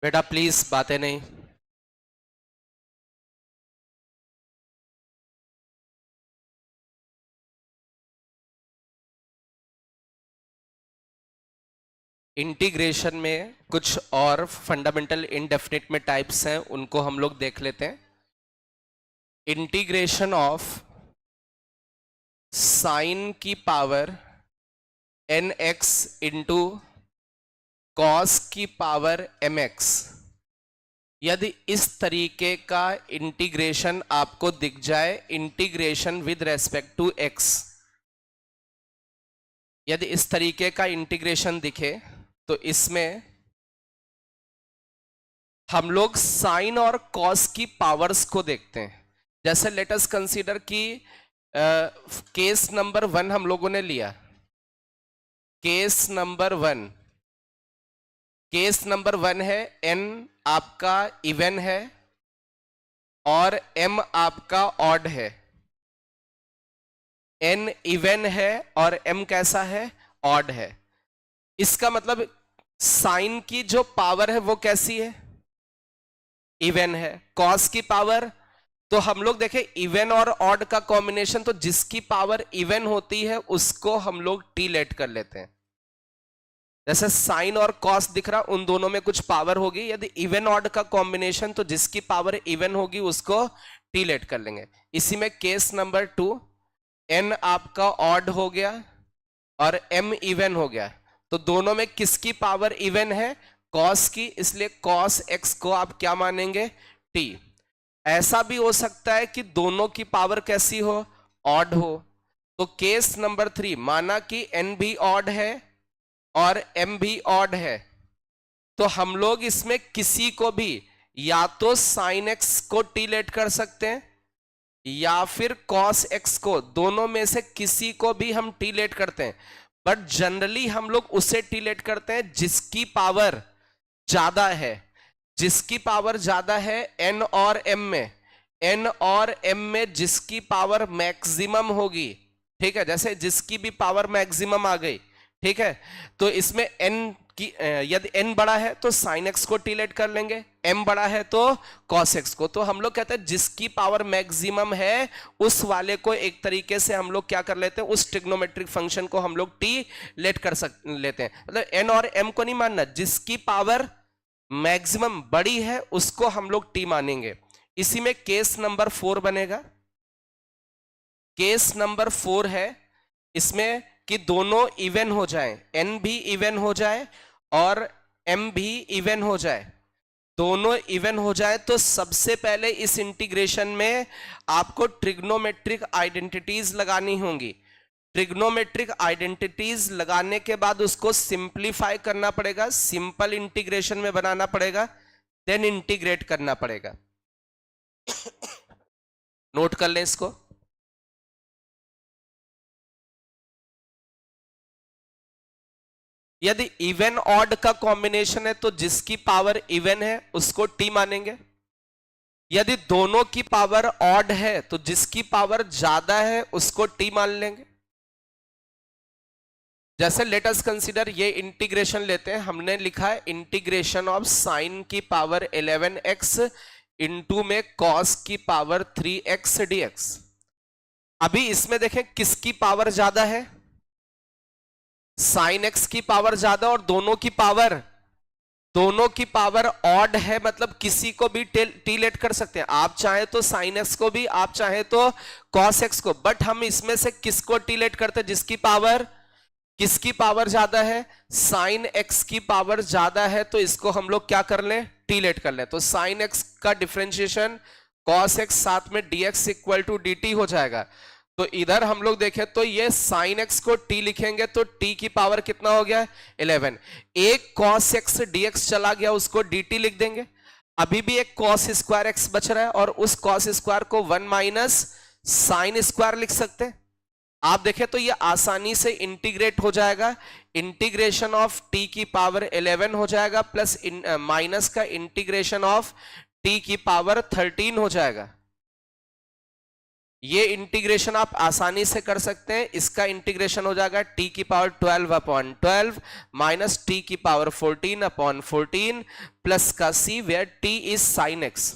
बेटा प्लीज बातें नहीं। इंटीग्रेशन में कुछ और फंडामेंटल इंडेफिनिट में टाइप्स हैं, उनको हम लोग देख लेते हैं। इंटीग्रेशन ऑफ साइन की power n x into cos की पावर एम एक्स। यदि इस तरीके का इंटीग्रेशन आपको दिख जाए, integration with respect to x, यदि इस तरीके का इंटीग्रेशन दिखे तो इसमें हम लोग साइन और कॉस की पावर्स को देखते हैं। जैसे लेट अस कंसीडर कि केस नंबर 1 हम लोगों ने लिया। केस नंबर 1 है n आपका इवन है और m आपका ऑड है। n इवन है और m कैसा है, ऑड है। इसका मतलब साइन की जो पावर है वो कैसी है, इवन है। कॉस की पावर, तो हम लोग देखें इवन और ऑड का कॉम्बिनेशन, तो जिसकी पावर इवन होती है उसको हम लोग टी लेट कर लेते हैं। जैसे साइन और कॉस दिख रहा, उन दोनों में कुछ पावर होगी। यदि इवन ऑड का कॉम्बिनेशन, तो जिसकी पावर इवन होगी उसको टी लेट कर लेंगे। इसी में केस नंबर 2, एन आपका ऑड हो गया और एम इवन हो गया, तो दोनों में किसकी पावर इवन है, कॉस की, इसलिए कॉस एक्स को आप क्या मानेंगे, टी। ऐसा भी हो सकता है कि दोनों की पावर कैसी हो, ऑड हो। तो केस नंबर 3, माना कि एन भी ऑड है और m भी ऑड है, तो हम लोग इसमें किसी को भी या तो sin x को टी लेट कर सकते हैं या फिर cos x को, दोनों में से किसी को भी हम टी लेट करते हैं। बट जनरली हम लोग उसे टी लेट करते हैं जिसकी पावर ज्यादा है। जिसकी पावर ज्यादा है n और m में, n और m में जिसकी पावर मैक्सिमम होगी, ठीक है, जैसे जिसकी भी पावर मैक्सिमम आ गई, ठीक है, तो इसमें n की यदि n बड़ा है तो sin x को टी लेट कर लेंगे, m बड़ा है तो cos x को। तो हम लोग कहते हैं जिसकी पावर मैक्सिमम है उस वाले को एक तरीके से हम लोग क्या कर लेते हैं, उस ट्रिग्नोमेट्रिक फंक्शन को हम लोग टी लेट कर लेते हैं। मतलब n और m को नहीं मानना, जिसकी पावर मैक्सिमम बड़ी है उसको हम लोग टी मानेंगे। इसी में केस नंबर 4 बनेगा। केस नंबर 4 है इसमें कि दोनों इवन हो जाएं, n भी इवन हो जाए और m भी इवन हो जाए, दोनों इवन हो जाए, तो सबसे पहले इस इंटीग्रेशन में आपको ट्रिग्नोमेट्रिक आइडेंटिटीज लगानी होंगी। ट्रिग्नोमेट्रिक आइडेंटिटीज लगाने के बाद उसको सिंप्लीफाई करना पड़ेगा, सिंपल इंटीग्रेशन में बनाना पड़ेगा, देन इंटीग्रेट करना पड़ेगा। नोट कर लें इसको। यदि इवन ऑड का कॉम्बिनेशन है तो जिसकी पावर इवन है उसको टी मानेंगे। यदि दोनों की पावर ऑड है तो जिसकी पावर ज्यादा है उसको टी मान लेंगे। जैसे लेट अस कंसीडर ये इंटीग्रेशन लेते हैं, हमने लिखा है इंटीग्रेशन ऑफ साइन की पावर 11x इंटू में कॉस की पावर 3x dx। अभी इसमें देखें किसकी पावर ज्यादा है, साइन एक्स की पावर ज्यादा, और दोनों की पावर ऑड है, मतलब किसी को भी टी लेट कर सकते हैं। आप चाहे तो साइन एक्स को भी, आप चाहे तो कॉस एक्स को, बट हम इसमें से किसको टी लेट करते हैं, किसकी पावर ज्यादा है, साइन एक्स की पावर ज्यादा है, तो इसको हम लोग क्या कर लें, टी लेट कर लें। तो साइन एक्स का डिफरेंशिएशन कॉस एक्स साथ में dx इक्वल टू dt हो जाएगा। तो इधर हम लोग देखें तो ये sin x को t लिखेंगे तो t की पावर कितना हो गया, 11। एक cos x dx चला गया, उसको dt लिख देंगे। अभी भी एक cos स्क्वायर x बच रहा है और उस cos स्क्वायर को 1 माइनस साइन स्क्वायर लिख सकते हैं। आप देखें तो ये आसानी से इंटीग्रेट हो जाएगा। इंटीग्रेशन ऑफ t की पावर 11 हो जाएगा प्लस माइनस का इंटीग्रेशन ऑफ t की पावर 13 हो जाएगा। ये इंटीग्रेशन आप आसानी से कर सकते हैं। इसका इंटीग्रेशन हो जाएगा t की पावर 12/12 माइनस t की पावर 14/14 प्लस का c where t is sine x।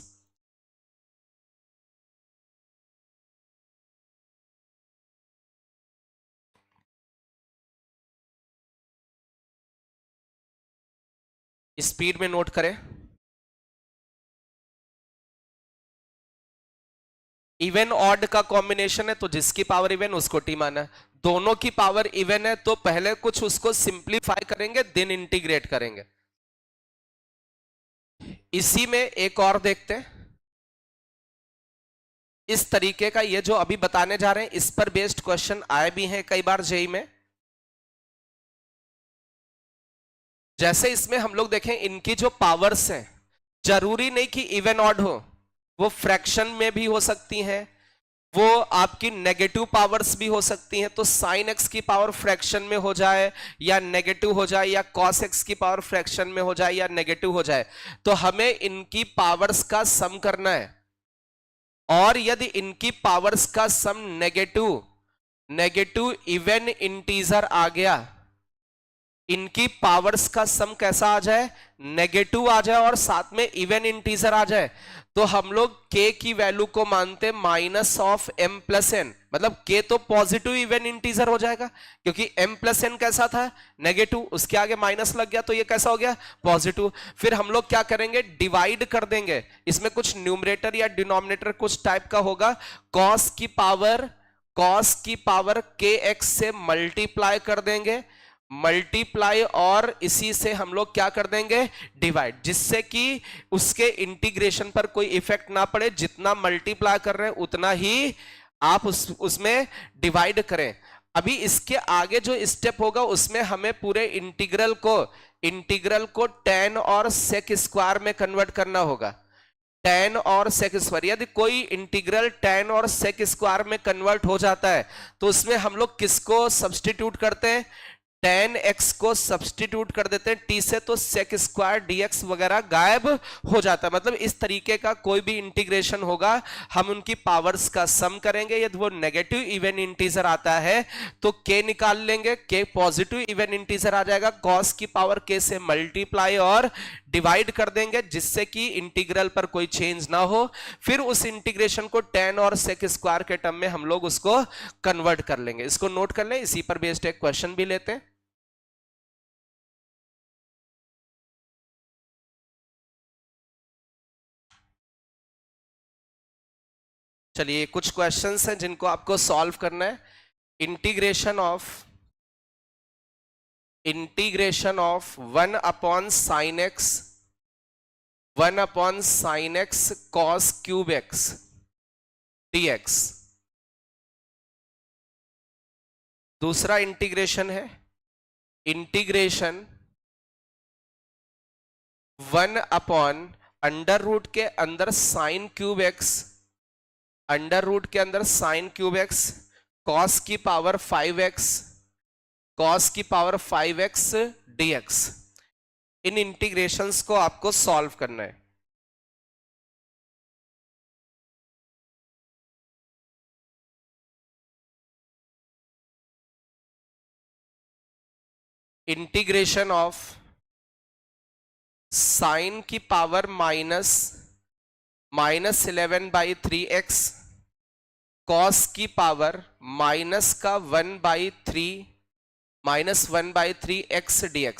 Speed में नोट करें। इवन ऑड का कॉम्बिनेशन है तो जिसकी पावर इवन उसको टी माना है। दोनों की पावर इवन है तो पहले कुछ उसको सिंप्लीफाई करेंगे देन इंटीग्रेट करेंगे। इसी में एक और देखते हैं। इस तरीके का ये जो अभी बताने जा रहे हैं इस पर बेस्ड क्वेश्चन आए भी हैं कई बार जेई में। जैसे इसमें हम लोग देखें इनकी जो पावर्स हैं जरूरी नहीं कि इवन ऑड हो, वो फ्रैक्शन में भी हो सकती हैं, वो आपकी नेगेटिव पावर्स भी हो सकती हैं। तो साइन एक्स की पावर फ्रैक्शन में हो जाए या नेगेटिव हो जाए, या कॉस एक्स की पावर फ्रैक्शन में हो जाए या नेगेटिव हो जाए, तो हमें इनकी पावर्स का सम करना है। और यदि इनकी पावर्स का some negative negative even integer आ गया, इनकी पावर्स का सम कैसा आ जाए, नेगेटिव आ जाए और साथ में इवन इंटीजर आ जाए, तो हम लोग k की वैल्यू को मानते minus of m plus n. मतलब k तो पॉजिटिव इवन इंटीजर हो जाएगा क्योंकि m प्लस एन कैसा था, नेगेटिव, उसके आगे माइनस लग गया तो ये कैसा हो गया, पॉजिटिव। फिर हम लोग क्या करेंगे, डिवाइड कर देंगे। इसमें कुछ न्यूमरेटर या डिनोमिनेटर कुछ टाइप का होगा। cos की पावर kx से मल्टीप्लाई कर देंगे, मल्टीप्लाई और इसी से हम लोग क्या कर देंगे, डिवाइड, जिससे कि उसके इंटीग्रेशन पर कोई इफेक्ट ना पड़े। जितना मल्टीप्लाई कर रहे हैं उतना ही आप उसमें डिवाइड करें। अभी इसके आगे जो स्टेप होगा उसमें हमें पूरे इंटीग्रल को tan और sec स्क्वायर में कन्वर्ट करना होगा। tan और sec स्क्वायर, यदि कोई इंटीग्रल tan और sec स्क्वायर में कन्वर्ट हो जाता है तो उसमें हम लोग किसको सब्स्टिट्यूट करते हैं, tan x को सब्स्टिट्यूट कर देते हैं t से, तो sec स्क्वायर dx वगैरह गायब हो जाता है। मतलब इस तरीके का कोई भी इंटीग्रेशन होगा हम उनकी पावर्स का सम करेंगे। यदि वो नेगेटिव इवन इंटीजर आता है तो k निकाल लेंगे, k पॉजिटिव इवन इंटीजर आ जाएगा, cos की पावर k से मल्टीप्लाई और डिवाइड कर देंगे जिससे कि इंटीग्रल पर कोई चेंज ना हो। फिर उस इंटीग्रेशन को tan और sec स्क्वायर के टर्म में हम लोग उसको कन्वर्ट कर लेंगे। इसको नोट कर लें, इसी पर बेस्ड एक क्वेश्चन भी लेते हैं। चलिए कुछ क्वेश्चंस हैं जिनको आपको सॉल्व करना है। Integration of 1/sin x cos cube x dx। दूसरा इंटीग्रेशन है इंटीग्रेशन 1/अंडर रूट के अंदर sine cube x, under root के अंदर साइन क्यूब x cos की पावर 5x dx। इन इंटीग्रेशंस को आपको सॉल्व करना है। इंटीग्रेशन ऑफ साइन की पावर -11/3x कॉस की पावर -1/3x dx।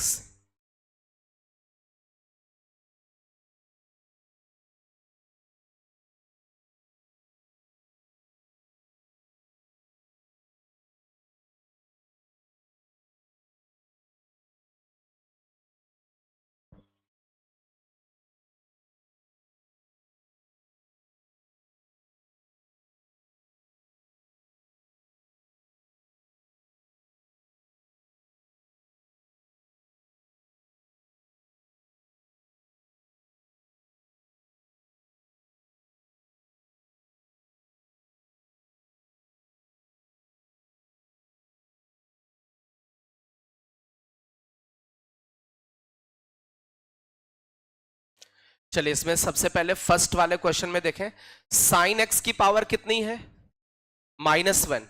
चलिए इसमें सबसे पहले फर्स्ट वाले क्वेश्चन में देखें, साइन एक्स की पावर कितनी है, -1।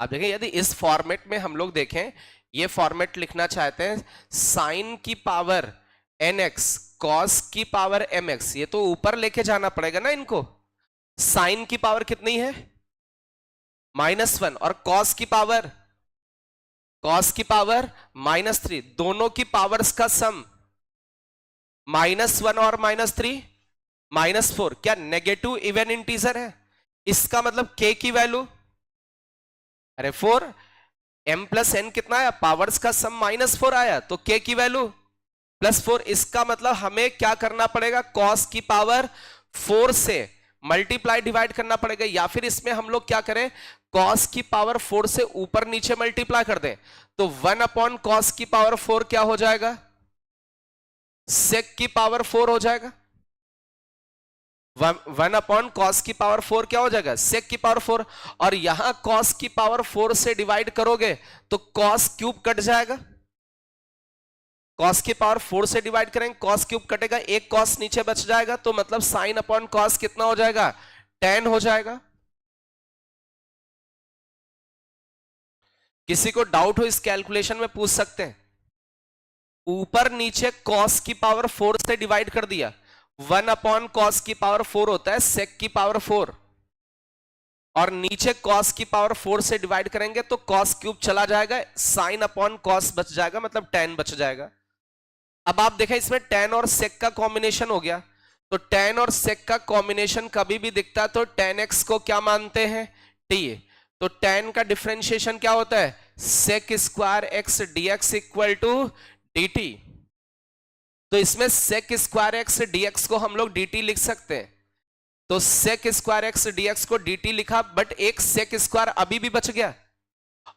अब देखें, यदि इस फॉर्मेट में हम लोग देखें, ये फॉर्मेट लिखना चाहते हैं, साइन की पावर nx कॉस की पावर mx, ये तो ऊपर लेके जाना पड़ेगा ना इनको। साइन की पावर कितनी है? -1, और कॉस की पावर -3, दोनों की पावर्स का सम -1 और -3 -4, क्या नेगेटिव इवन इंटीजर है? इसका मतलब k की वैल्यू, अरे 4, m प्लस n कितना आया? पावर्स का सम -4 आया, तो k की वैल्यू +4। इसका मतलब हमें क्या करना पड़ेगा? cos की पावर 4 से मल्टीप्लाई डिवाइड करना पड़ेगा, या फिर इसमें हम लोग क्या करें, cos की पावर 4 से ऊपर नीचे मल्टीप्लाई कर दें, तो 1/cos की पावर 4 क्या हो जाएगा? sec की पावर 4 हो जाएगा। 1/cos की पावर 4 क्या हो जाएगा? sec की पावर 4। और यहां cos की पावर 4 से डिवाइड करोगे तो cos क्यूब कट जाएगा। cos की पावर 4 से डिवाइड करेंगे, cos क्यूब कटेगा, एक cos नीचे बच जाएगा, तो मतलब sin अपॉन cos कितना हो जाएगा? tan हो जाएगा। किसी को डाउट हो इस कैलकुलेशन में पूछ सकते हैं। ऊपर नीचे cos की पावर 4 से डिवाइड कर दिया, 1/cos की पावर 4 होता है sec की पावर 4, और नीचे cos की पावर 4 से डिवाइड करेंगे तो cos क्यूब चला जाएगा, sin अपॉन cos बच जाएगा, मतलब tan बच जाएगा। अब आप देखें, इसमें tan और sec का कॉम्बिनेशन हो गया, तो tan और sec का कॉम्बिनेशन कभी भी दिखता है तो tan x को क्या मानते हैं? t। तो tan का डिफरेंशिएशन क्या होता है? sec square x dx equal to dt। तो इसमें sec स्क्वायर x dx को हम लोग dt लिख सकते हैं, तो sec स्क्वायर x dx को dt लिखा, बट एक sec स्क्वायर अभी भी बच गया,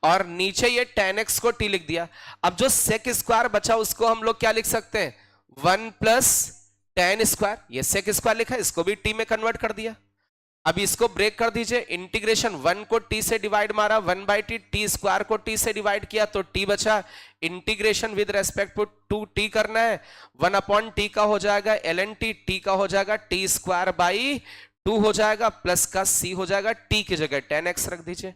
और नीचे ये tan x को t लिख दिया। अब जो sec स्क्वायर बचा उसको हम लोग क्या लिख सकते हैं? 1 प्लस tan स्क्वायर, ये sec स्क्वायर लिखा, इसको भी t में कन्वर्ट कर दिया। अब इसको ब्रेक कर दीजिए, इंटीग्रेशन 1 को t से डिवाइड मारा, 1/t, t स्क्वायर को t से डिवाइड किया तो t बचा, integration with respect to t करना है, 1/t का हो जाएगा ln t का हो जाएगा t स्क्वायर बाई 2 हो जाएगा, प्लस का c हो जाएगा, t की जगह tan x रख दीजिए।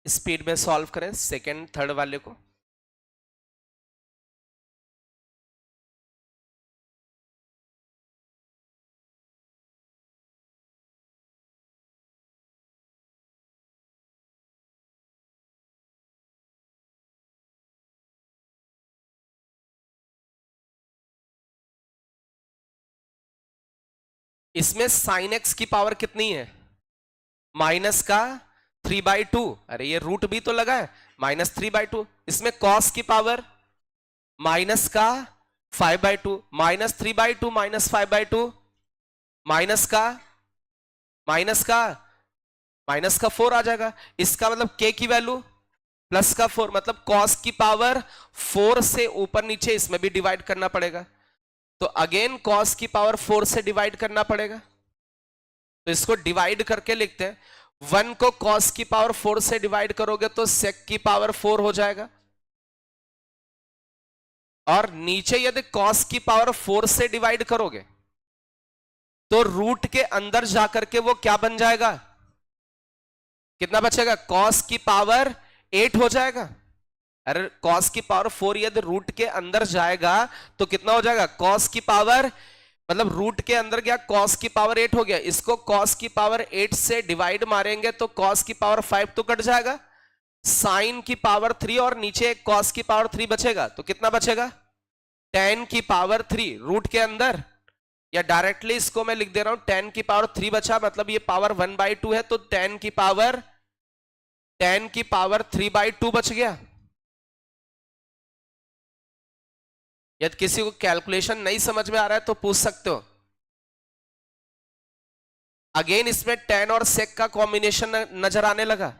स्पीड में सॉल्व करें सेकंड थर्ड वाले को। इसमें sin x की पावर कितनी है? माइनस का 3/2, अरे ये रूट भी तो लगा है, -3/2। इसमें cos की पावर माइनस का 5/2, -3/2 -5/2, माइनस का माइनस का 4 आ जाएगा। इसका मतलब k की वैल्यू प्लस का 4, मतलब cos की पावर 4 से ऊपर नीचे इसमें भी डिवाइड करना पड़ेगा, तो अगेन cos की पावर 4 से डिवाइड करना पड़ेगा, तो इसको डिवाइड करके लिखते हैं। 1 को cos की पावर 4 से डिवाइड करोगे तो sec की पावर 4 हो जाएगा, और नीचे यदि cos की पावर 4 से डिवाइड करोगे तो रूट के अंदर जाकर के वो क्या बन जाएगा? कितना बचेगा? cos की पावर 8 हो जाएगा। अरे cos की पावर 4 यदि रूट के अंदर जाएगा तो कितना हो जाएगा? cos की पावर, मतलब रूट के अंदर गया, cos की पावर 8 हो गया, इसको cos की पावर 8 से डिवाइड मारेंगे तो cos की पावर 5 तो कट जाएगा, sin की पावर 3 और नीचे एक cos की पावर 3 बचेगा, तो कितना बचेगा? tan की पावर 3 रूट के अंदर, या डायरेक्टली इसको मैं लिख दे रहा हूं, tan की पावर 3 बचा, मतलब ये पावर 1/2 है, तो tan की पावर 3/2 बच गया। यदि किसी को कैलकुलेशन नहीं समझ में आ रहा है तो पूछ सकते हो। अगेन इसमें tan और sec का कॉम्बिनेशन नजर आने लगा,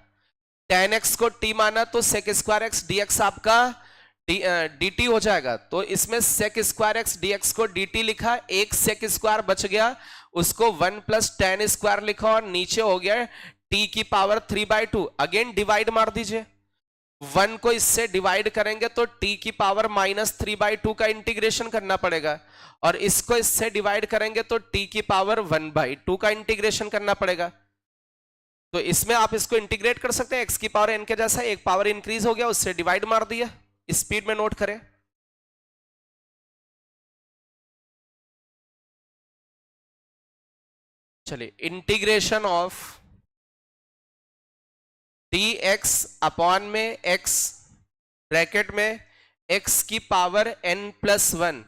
tan x को t माना तो sec स्क्वायर x dx आपका dt हो जाएगा। तो इसमें sec स्क्वायर एक्स dx को dt लिखा, एक sec स्क्वायर बच गया, उसको 1 प्लस tan स्क्वायर लिखा, और नीचे हो गया t की पावर 3/2। अगेन डिवाइड मार दीजिए, 1 को इससे डिवाइड करेंगे तो t की पावर -3/2 का इंटीग्रेशन करना पड़ेगा, और इसको इससे डिवाइड करेंगे तो t की पावर 1/2 का इंटीग्रेशन करना पड़ेगा। तो इसमें आप इसको इंटीग्रेट कर सकते हैं, x की पावर n के जैसा, एक पावर इंक्रीज हो गया, उससे डिवाइड मार दिया। स्पीड में नोट करें। चलिए, इंटीग्रेशन ऑफ dx अपॉन में x ब्रैकेट में x की पावर n+1,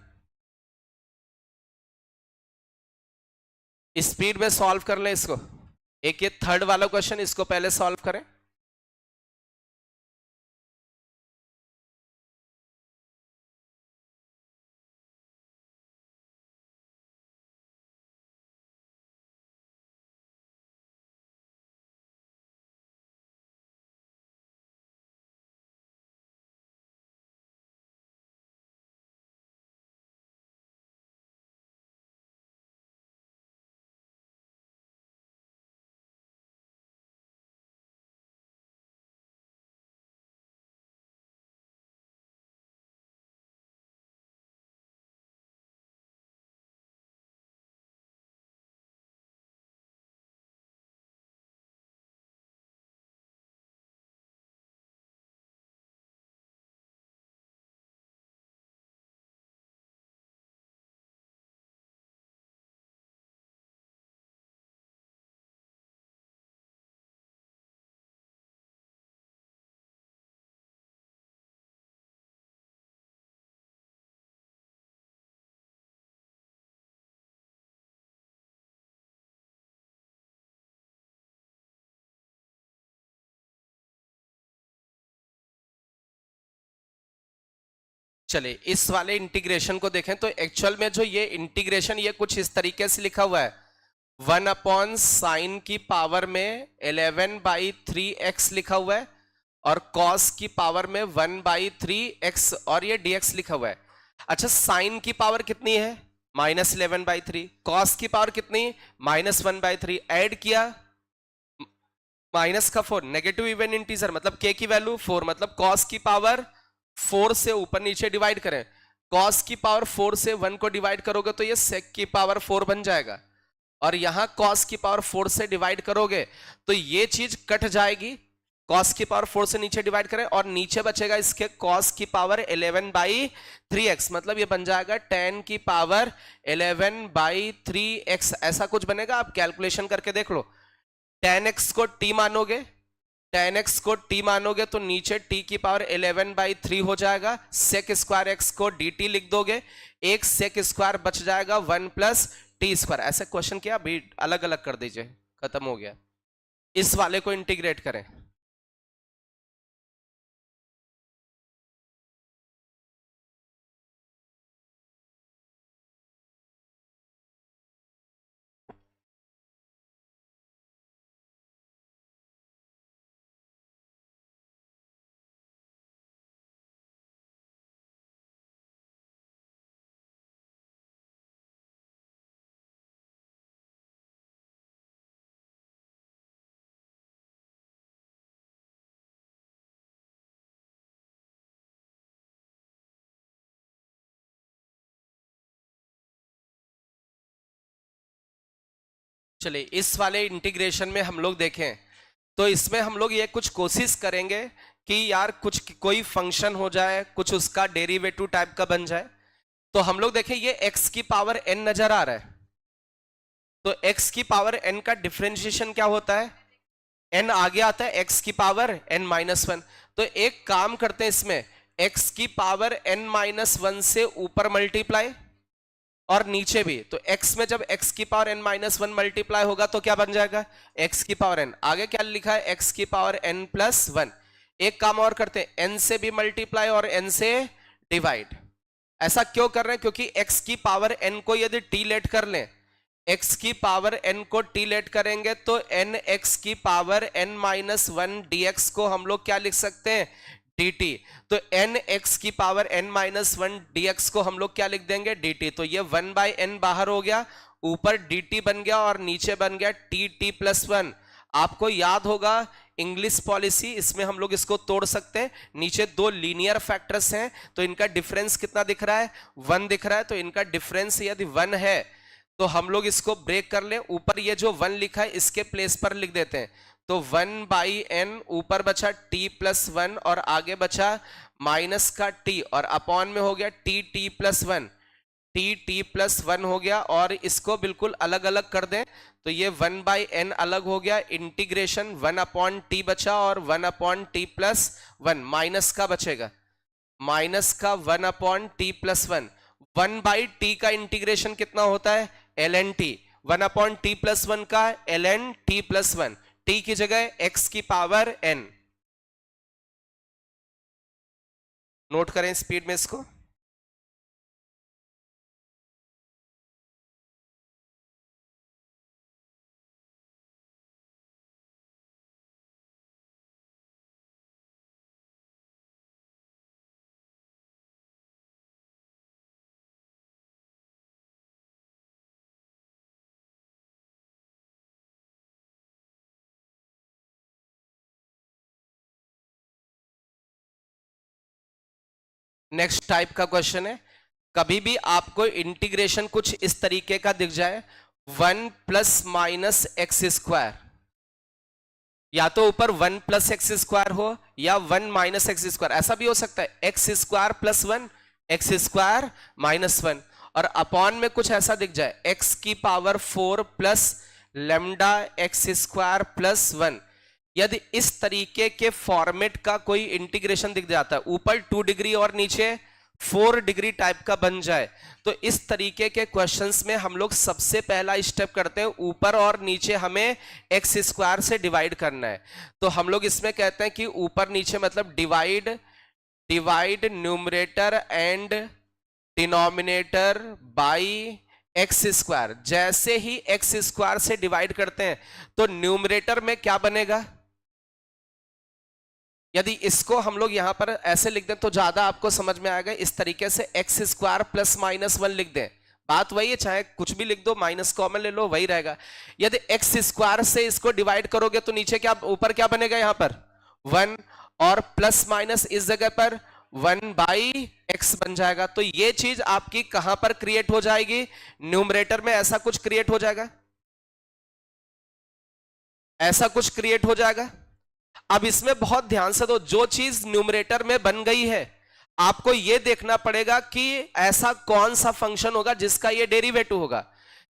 स्पीड में सॉल्व कर ले इसको। एक ये थर्ड वाला क्वेश्चन, इसको पहले सॉल्व करें। चलिए, इस वाले इंटीग्रेशन को देखें तो एक्चुअल में जो ये इंटीग्रेशन, ये कुछ इस तरीके से लिखा हुआ है, 1/sin की पावर में 11/3x लिखा हुआ है, और cos की पावर में 1/3x, और ये dx लिखा हुआ है। अच्छा, साइन की पावर कितनी है? -11/3। cos की पावर कितनी? -1/3। ऐड किया, माइनस का 4, नेगेटिव इवन इंटीजर मतलब k की वैल्यू 4, मतलब cos की पावर 4 से ऊपर नीचे डिवाइड करें, cos की पावर 4 से 1 को डिवाइड करोगे तो ये sec की पावर 4 बन जाएगा, और यहां cos की पावर 4 से डिवाइड करोगे तो ये चीज कट जाएगी, cos की पावर 4 से नीचे डिवाइड करें, और नीचे बचेगा इसके cos की पावर 11/3x, मतलब ये बन जाएगा tan की पावर 11/3x, ऐसा कुछ बनेगा। आप कैलकुलेशन करके देख लो। tan x को t मानोगे, tan x को t मानोगे तो नीचे t की पावर 11/3 हो जाएगा, sec स्क्वायर x को dt लिख दोगे, एक sec स्क्वायर बच जाएगा 1 प्लस टी स्क्वायर। ऐसे क्वेश्चन किया, अभी अलग अलग कर दीजिए, खत्म हो गया। इस वाले को इंटीग्रेट करें। चलिए, इस वाले इंटीग्रेशन में हम लोग देखें तो इसमें हम लोग ये कुछ कोशिश करेंगे कि यार कुछ कोई फंक्शन हो जाए, कुछ उसका डेरिवेटिव टाइप का बन जाए। तो हम लोग देखें, ये x की पावर n नजर आ रहा है, तो x की पावर n का डिफरेंशिएशन क्या होता है? n आगे आता है x की पावर n-1। तो एक काम करते हैं, इसमें x की पावर n-1 से ऊपर मल्टीप्लाई और नीचे भी, तो x में जब x की पावर n-1 मल्टीप्लाई होगा तो क्या बन जाएगा? x की पावर n। आगे क्या लिखा है? x की पावर n+1। एक काम और करते हैं, n से भी मल्टीप्लाई और n से डिवाइड। ऐसा क्यों कर रहे हैं? क्योंकि x की पावर n को यदि t लेट कर लें, x की पावर n को t लेट करेंगे तो n x की पावर n-1 dx को हम लोग क्या लिख सकते हैं? dt। तो n x की power n minus one dx को हम लोग क्या लिख देंगे, dt। तो ये 1/n बाहर हो गया, ऊपर dt बन गया और नीचे बन गया t+1। आपको याद होगा इंग्लिश पॉलिसी, इसमें हम लोग इसको तोड़ सकते हैं। नीचे दो लीनियर फैक्टर्स हैं तो इनका डिफरेंस कितना दिख रहा है, 1 दिख रहा है। तो इनका डिफरेंस यदि 1 है तो हम लोग इसको ब्रेक कर लें, ऊपर ये जो 1 लिखा है इसके प्लेस पर लिख देते हैं। तो 1/n, ऊपर बचा t+1 और आगे बचा माइनस का t और अपॉन में हो गया t+1, t+1 हो गया। और इसको बिल्कुल अलग अलग कर दें तो ये 1/n अलग हो गया, इंटीग्रेशन 1/t बचा और 1/t+1 माइनस का बचेगा, माइनस का 1/t+1। 1/t का इंटीग्रेशन कितना होता है, ln t। 1/t+1 का ln t+1, t की जगह x की पावर n। नोट करें स्पीड में इसको। नेक्स्ट टाइप का क्वेश्चन है, कभी भी आपको इंटीग्रेशन कुछ इस तरीके का दिख जाए, 1 ± x², या तो ऊपर 1 + x² हो या 1 - x², ऐसा भी हो सकता है x² + 1, x² - 1। और अपॉन में कुछ ऐसा दिख जाए x की पावर 4 + λx² + 1। यदि इस तरीके के फॉर्मेट का कोई इंटीग्रेशन दिख जाता है, ऊपर 2 डिग्री और नीचे 4 डिग्री टाइप का बन जाए, तो इस तरीके के क्वेश्चंस में हम लोग सबसे पहला स्टेप करते हैं, ऊपर और नीचे हमें x² से डिवाइड करना है। तो हम लोग इसमें कहते हैं कि ऊपर नीचे मतलब divide numerator and denominator by x²। जैसे ही x² से डिवाइड करते हैं तो न्यूमरेटर में क्या बनेगा, यदि इसको हम लोग यहां पर ऐसे लिख दें तो ज्यादा आपको समझ में आएगा। इस तरीके से x² + -1 लिख दें, बात वही है, चाहे कुछ भी लिख दो, माइनस कॉमन ले लो, वही रहेगा। यदि x² से इसको डिवाइड करोगे तो नीचे क्या, ऊपर क्या बनेगा, यहां पर 1 और प्लस माइनस इस जगह पर 1/x बन जाएगा। तो ये चीज आपकी कहां पर क्रिएट हो जाएगी, न्यूमरेटर में ऐसा कुछ क्रिएट हो जाएगा, ऐसा कुछ क्रिएट हो जाएगा। अब इसमें बहुत ध्यान से दो, जो चीज न्यूमरेटर में बन गई है आपको यह देखना पड़ेगा कि ऐसा कौन सा फंक्शन होगा जिसका ये डेरिवेटिव होगा।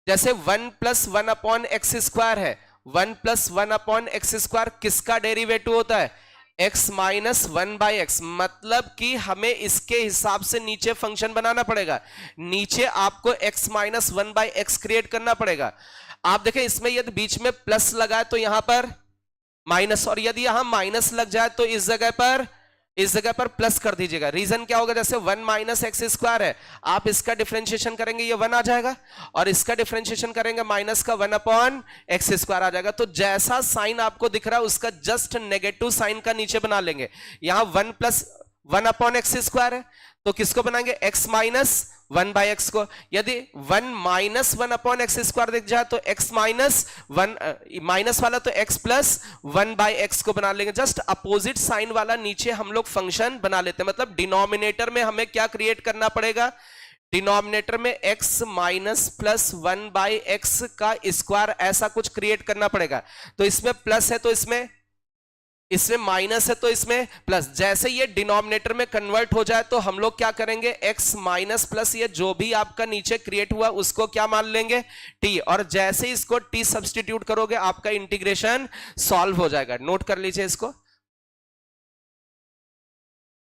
जैसे 1 + 1/x² है, 1 + 1/x² किसका डेरिवेटिव होता है, x - 1/x। मतलब कि हमें इसके हिसाब से नीचे फंक्शन बनाना पड़ेगा, नीचे आपको x - 1/x क्रिएट करना पड़ेगा। आप देखें इसमें यदि बीच में प्लस लगाए तो यहां पर माइनस, और यदि यहां माइनस लग जाए तो इस जगह पर प्लस कर दीजिएगा। रीजन क्या होगा, जैसे 1 - x² है, आप इसका डिफरेंशिएशन करेंगे ये 1 आ जाएगा, और इसका डिफरेंशिएशन करेंगे माइनस का 1/x² आ जाएगा। तो जैसा साइन आपको दिख रहा है उसका जस्ट नेगेटिव साइन का नीचे बना लेंगे। यहां 1 + 1/x² है तो किसको बनाएंगे, x - 1/x को। यदि 1 - 1/x² दिख जाए तो x -1, माइनस वाला तो x + 1/x को बना लेंगे। जस्ट अपोजिट साइन वाला नीचे हम लोग फंक्शन बना लेते हैं। मतलब डिनोमिनेटर में हमें क्या क्रिएट करना पड़ेगा, डिनोमिनेटर में x - +1/x का स्क्वायर ऐसा कुछ क्रिएट करना पड़ेगा। तो इसमें प्लस है तो इसमें माइनस है तो इसमें प्लस। जैसे ये डिनोमिनेटर में कन्वर्ट हो जाए तो हम लोग क्या करेंगे, x माइनस प्लस ये जो भी आपका नीचे क्रिएट हुआ उसको क्या मान लेंगे, t। और जैसे इसको t सब्स्टिट्यूट करोगे आपका इंटीग्रेशन सॉल्व हो जाएगा। नोट कर लीजिए इसको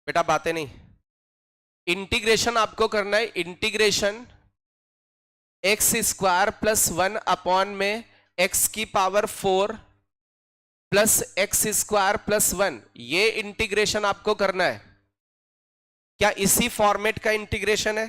बेटा, बातें नहीं। इंटीग्रेशन आपको करना है, इंटीग्रेशन x² + 1 में x की पावर 4 + x² + 1, ये इंटीग्रेशन आपको करना है। क्या इसी फॉर्मेट का इंटीग्रेशन है,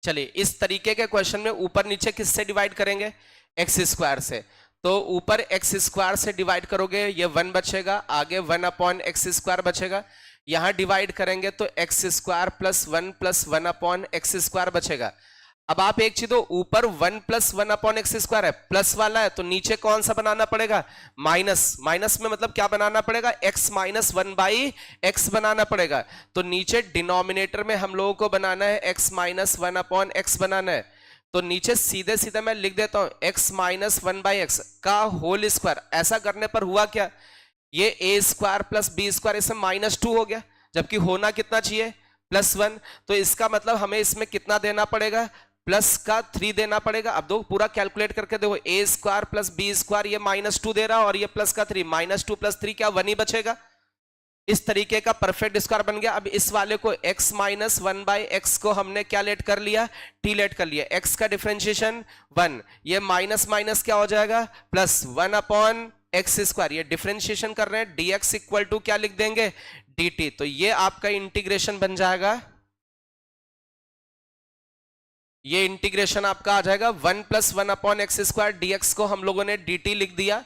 चलिए इस तरीके के क्वेश्चन में ऊपर नीचे किससे डिवाइड करेंगे, एक्स स्क्वायर से। तो ऊपर एक्स स्क्वायर से डिवाइड करोगे ये 1 बचेगा, आगे 1 अपॉन एक्स स्क्वायर बचेगा। यहां डिवाइड करेंगे तो x square plus 1 upon x square बचेगा। अब आप एक चीज दो, ऊपर 1 प्लस 1 अपॉन एक्स स्क्वायर है, प्लस वाला है, तो नीचे कौन सा बनाना पड़ेगा, माइनस। माइनस में मतलब क्या बनाना पड़ेगा, x माइनस 1 बाई एक्स बनाना पड़ेगा। तो नीचे डिनोमिनेटर में हम लोगों को बनाना है x माइनस 1 अपॉन एक्स बनाना है। तो नीचे सीधे सीधे मैं लिख देता हूं x माइनस 1 बाई एक्स का होल स्क्वायर। ऐसा करने पर हुआ क्या, ये a square plus b square इसमें -2 हो गया, जबकि होना कितना चाहिए, +1। तो इसका मतलब हमें इसमें कितना देना पड़ेगा, प्लस का 3 देना पड़ेगा। अब दो पूरा कैलकुलेट करके देखो, ए स्क्वायर प्लस बी स्क्वायर ये -2 दे रहा और ये प्लस का 3, -2 प्लस 3 क्या 1 ही बचेगा। इस तरीके का परफेक्ट स्क्वायर बन गया। अब इस वाले को x माइनस 1 बाई एक्स को हमने क्या लेट कर लिया, t लेट कर लिया। x का डिफरेंशिएशन 1, ये माइनस माइनस क्या हो जाएगा, प्लस 1 अपॉन एक्स स्क्वायर। ये डिफरेंशिएशन कर रहे हैं, dx इक्वल टू क्या लिख देंगे, dt। तो ये आपका इंटीग्रेशन बन जाएगा, ये इंटीग्रेशन आपका आ जाएगा 1 plus 1 upon x square, dx को हम लोगों ने dt लिख दिया।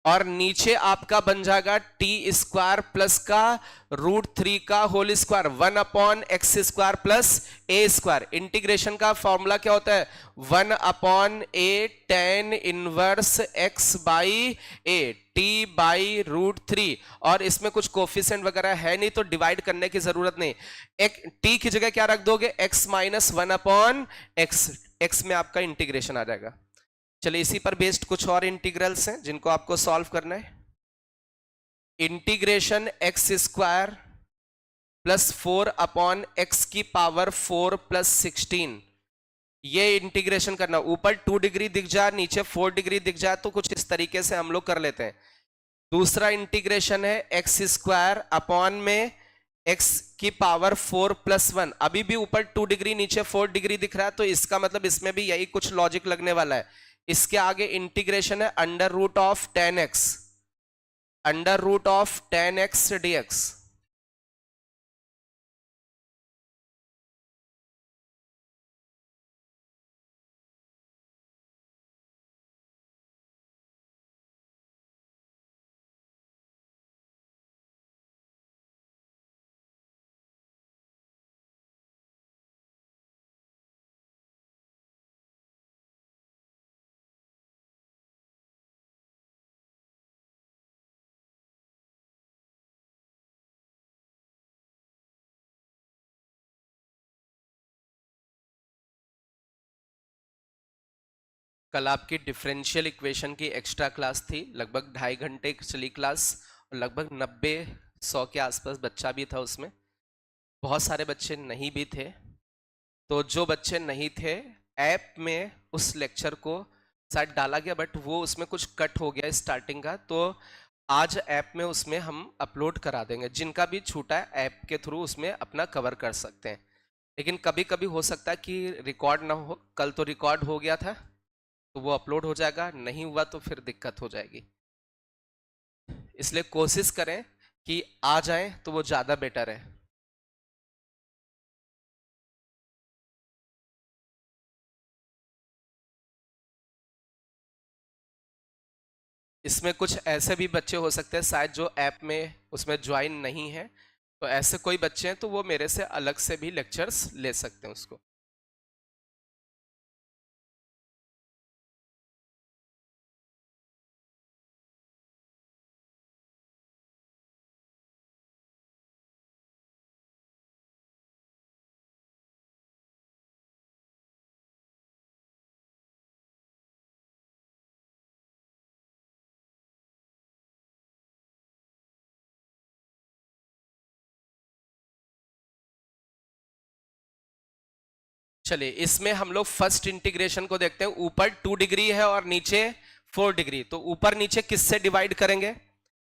और नीचे आपका बन जाएगा टी स्क्वायर प्लस का √3 का whole square 1 upon x square plus a square. Integration का फॉर्मूला क्या होता है, 1 upon a tan inverse x by a t by √3। और इसमें कुछ कोफिशिएंट वगैरह है नहीं तो डिवाइड करने की जरूरत नहीं। एक टी की जगह क्या रख दोगे, x माइनस 1 अपॉन एक्स में आपका इंटीग्रेशन आ जाएगा। चलिए इसी पर बेस्ड कुछ और इंटीग्रल्स हैं जिनको आपको सॉल्व करना है। Integration x square plus 4 upon x की पावर 4 प्लस 16, ये इंटीग्रेशन करना। ऊपर 2 डिग्री दिख जाए, नीचे 4 डिग्री दिख जाए तो कुछ इस तरीके से हम लोग कर लेते हैं। दूसरा इंटीग्रेशन है एक्स स्क्वायर अपॉन में एक्स की पावर 4 प्लस 1। अभी भी ऊपर 2 डिग्री नीचे 4 डिग्री दिख रहा है, तो इसका मतलब इसमें भी यही कुछ लॉजिक लगने वाला है। इसके आगे इंटीग्रेशन है under root of 10x, under root of 10x dx। कल आपकी डिफरेंशियल इक्वेशन की एक्स्ट्रा क्लास थी, लगभग 2.5 घंटे चली क्लास और लगभग 90-100 के आसपास बच्चा भी था उसमें। बहुत सारे बच्चे नहीं भी थे, तो जो बच्चे नहीं थे ऐप में उस लेक्चर को शायद डाला गया बट वो उसमें कुछ कट हो गया स्टार्टिंग का, तो आज ऐप में उसमें हम अपलोड करा देंगे। जिनका भी छूटा है ऐप के थ्रू उसमें अपना कवर कर सकते हैं। लेकिन कभी कभी हो सकता है कि रिकॉर्ड ना हो, कल तो रिकॉर्ड हो गया था तो वो अपलोड हो जाएगा, नहीं हुआ तो फिर दिक्कत हो जाएगी। इसलिए कोशिश करें कि आ जाएं तो वो ज्यादा बेटर है। इसमें कुछ ऐसे भी बच्चे हो सकते हैं शायद जो ऐप में उसमें ज्वाइन नहीं है, तो ऐसे कोई बच्चे हैं तो वो मेरे से अलग से भी लेक्चर्स ले सकते हैं उसको। चलिए इसमें हम लोग फर्स्ट इंटीग्रेशन को देखते हैं। ऊपर 2 डिग्री है और नीचे 4 डिग्री, तो ऊपर नीचे किससे डिवाइड करेंगे,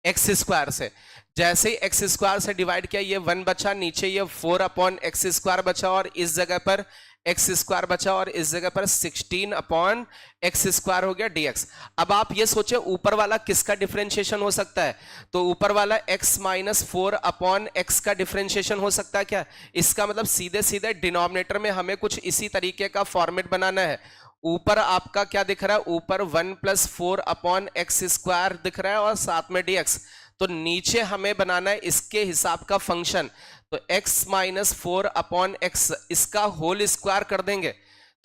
एक्स स्क्वायर से। जैसे ही एक्स स्क्वायर से डिवाइड किया ये 1 बचा, नीचे ये 4 अपॉन एक्स स्क्वायर बचा, और इस जगह पर एक्स स्क्वायर बचा, और इस जगह पर 16 अपॉन एक्स स्क्वायर हो गया डीएक्स। अब आप ये सोचे ऊपर वाला किसका डिफरेंशिएशन हो सकता है, तो ऊपर वाला x माइनस 4 अपॉन एक्स का डिफरेंशिएशन हो सकता है क्या? इसका मतलब सीधे सीधे डिनोमिनेटर में हमें कुछ इसी तरीके का फॉर्मेट बनाना है। ऊपर आपका क्या दिख रहा है, ऊपर 1 प्लस 4 अपॉन एक्स स्क्वायर दिख रहा है और साथ में dx। तो नीचे हमें बनाना है इसके हिसाब का फंक्शन, तो x माइनस 4 अपॉन एक्स इसका होल स्क्वायर कर देंगे,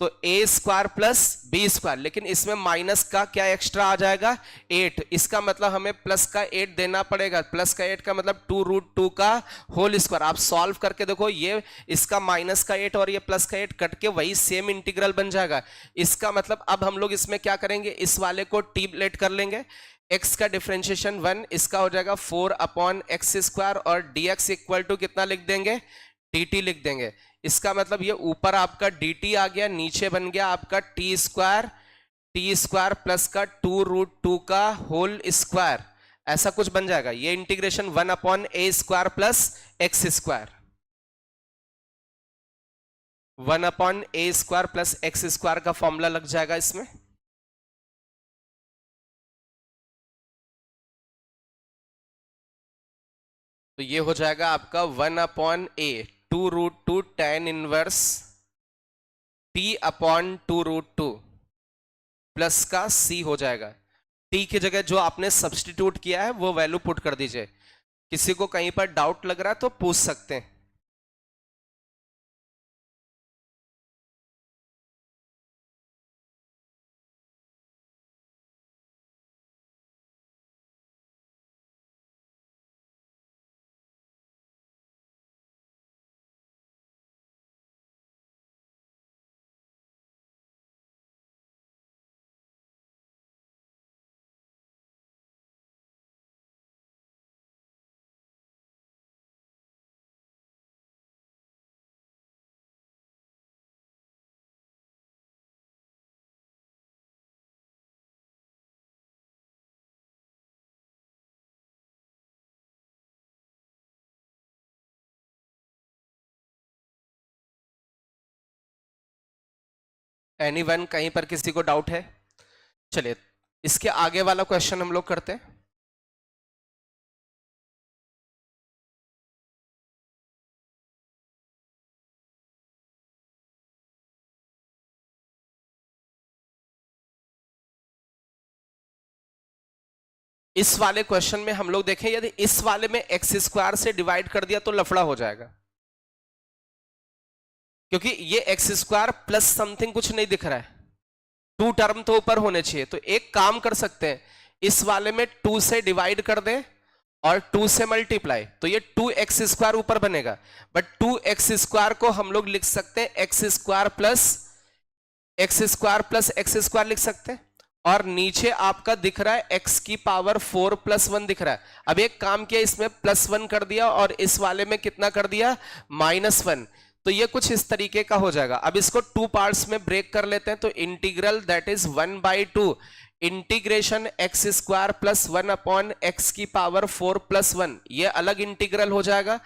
तो ए स्क्वायर प्लस बी स्क्वायर, लेकिन इसमें माइनस का क्या एक्स्ट्रा आ जाएगा 8, इसका मतलब हमें प्लस का 8 देना पड़ेगा। प्लस का 8 का मतलब 2√2 का होल स्क्वायर। आप सॉल्व करके देखो, ये इसका माइनस का 8 और ये प्लस का 8 कट के वही सेम इंटीग्रल बन जाएगा। इसका मतलब अब हम लोग इसमें क्या करेंगे, इस वाले को टीबलेट कर लेंगे, x का डिफरेंशिएशन 1, इसका हो जाएगा 4 अपॉन एक्स स्क्वायर, और dx इक्वल टू कितना लिख देंगे, dt लिख देंगे। इसका मतलब ये ऊपर आपका dt आ गया, नीचे बन गया आपका टी स्क्वायर प्लस का 2√2 का होल स्क्वायर, ऐसा कुछ बन जाएगा। ये integration 1 upon a square plus x square, 1 upon a square plus x square का फॉर्मूला लग जाएगा इसमें। तो ये हो जाएगा आपका 1 upon a 2√2 tan inverse t upon 2√2 plus का सी हो जाएगा। टी की जगह जो आपने सब्स्टिट्यूट किया है वो वैल्यू पुट कर दीजिए। किसी को कहीं पर डाउट लग रहा है तो पूछ सकते हैं। एनीवन कहीं पर किसी को डाउट है? चलिए इसके आगे वाला क्वेश्चन हम लोग करते हैं। इस वाले क्वेश्चन में हम लोग देखें, यदि इस वाले में एक्स स्क्वायर से डिवाइड कर दिया तो लफड़ा हो जाएगा, क्योंकि ये एक्स स्क्वायर प्लस समथिंग कुछ नहीं दिख रहा है, 2 टर्म तो ऊपर होने चाहिए। तो एक काम कर सकते हैं, इस वाले में 2 से डिवाइड कर दें और 2 से मल्टीप्लाई, तो ये 2x स्क्वायर ऊपर बनेगा। बट 2x स्क्वायर को हम लोग लिख सकते हैं x square plus x square लिख सकते हैं, और नीचे आपका दिख रहा है x की पावर 4 प्लस 1 दिख रहा है। अब एक काम किया, इसमें +1 कर दिया और इस वाले में कितना कर दिया, -1। तो ये कुछ इस तरीके का हो जाएगा। अब इसको 2 पार्ट्स में ब्रेक कर लेते हैं, तो integral that is 1/2 integration x square plus 1 upon x की पावर 4 प्लस 1, ये अलग इंटीग्रल हो जाएगा।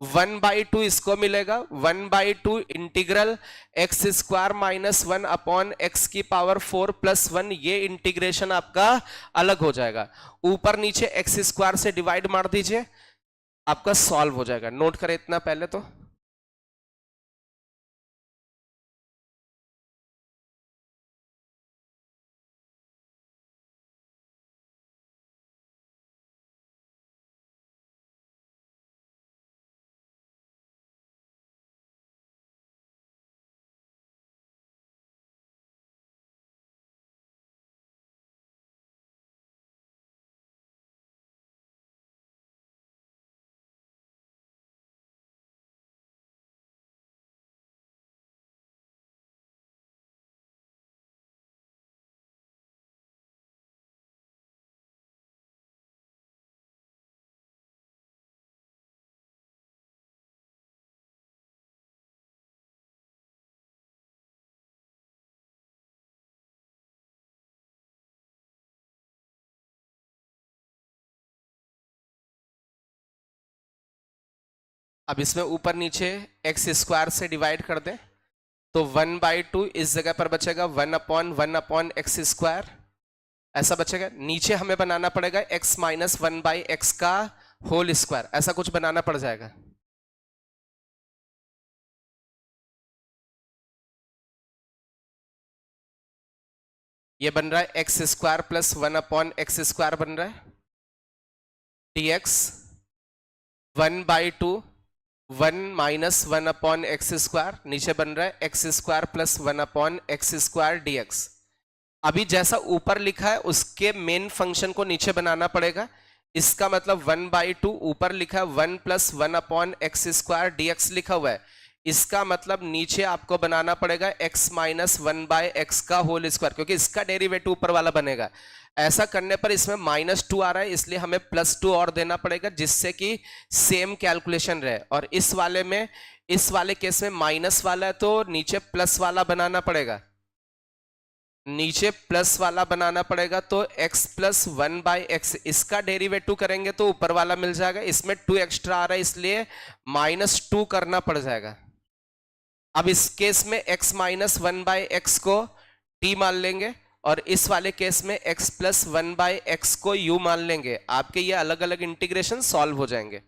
1/2 इसको मिलेगा, 1/2 integral x square minus 1 upon x की पावर 4 प्लस 1, ये इंटीग्रेशन आपका अलग हो जाएगा। ऊपर नीचे एक्स स्क्वायर से डिवाइड मार दीजिए, आपका सॉल्व हो जाएगा। नोट करें इतना पहले तो। अब इसमें ऊपर नीचे एक्स स्क्वायर से डिवाइड कर दें तो 1/2 इस जगह पर बचेगा 1/1 एक्स स्क्वायर, ऐसा बचेगा। नीचे हमें बनाना पड़ेगा x माइनस 1/x का होल स्क्वायर, ऐसा कुछ बनाना पड़ जाएगा। ये बन रहा है x square plus 1/x square बन रहा है, dx 1/2 1 माइनस 1/x स्क्वायर, नीचे बन रहा है x square plus 1/x square dx। अभी जैसा ऊपर लिखा है उसके मेन फंक्शन को नीचे बनाना पड़ेगा। इसका मतलब 1/2 ऊपर लिखा है 1 प्लस 1/x स्क्वायर dx लिखा हुआ है, इसका मतलब नीचे आपको बनाना पड़ेगा x माइनस 1/x का होल स्क्वायर, क्योंकि इसका डेरिवेटिव ऊपर वाला बनेगा। ऐसा करने पर इसमें -2 आ रहा है, इसलिए हमें +2 और देना पड़ेगा जिससे कि सेम कैलकुलेशन रहे। और इस वाले केस में माइनस वाला है तो नीचे प्लस वाला बनाना पड़ेगा, नीचे प्लस वाला बनाना पड़ेगा। तो x प्लस 1/x इसका डेरिवेटिव करेंगे तो ऊपर वाला मिल जाएगा, इसमें 2 एक्स्ट्रा आ रहा है इसलिए -2 करना पड़ जाएगा। अब इस केस में x माइनस 1/x को t मान लेंगे और इस वाले केस में x प्लस 1/x को u मान लेंगे। आपके ये अलग अलग इंटीग्रेशन सॉल्व हो जाएंगे।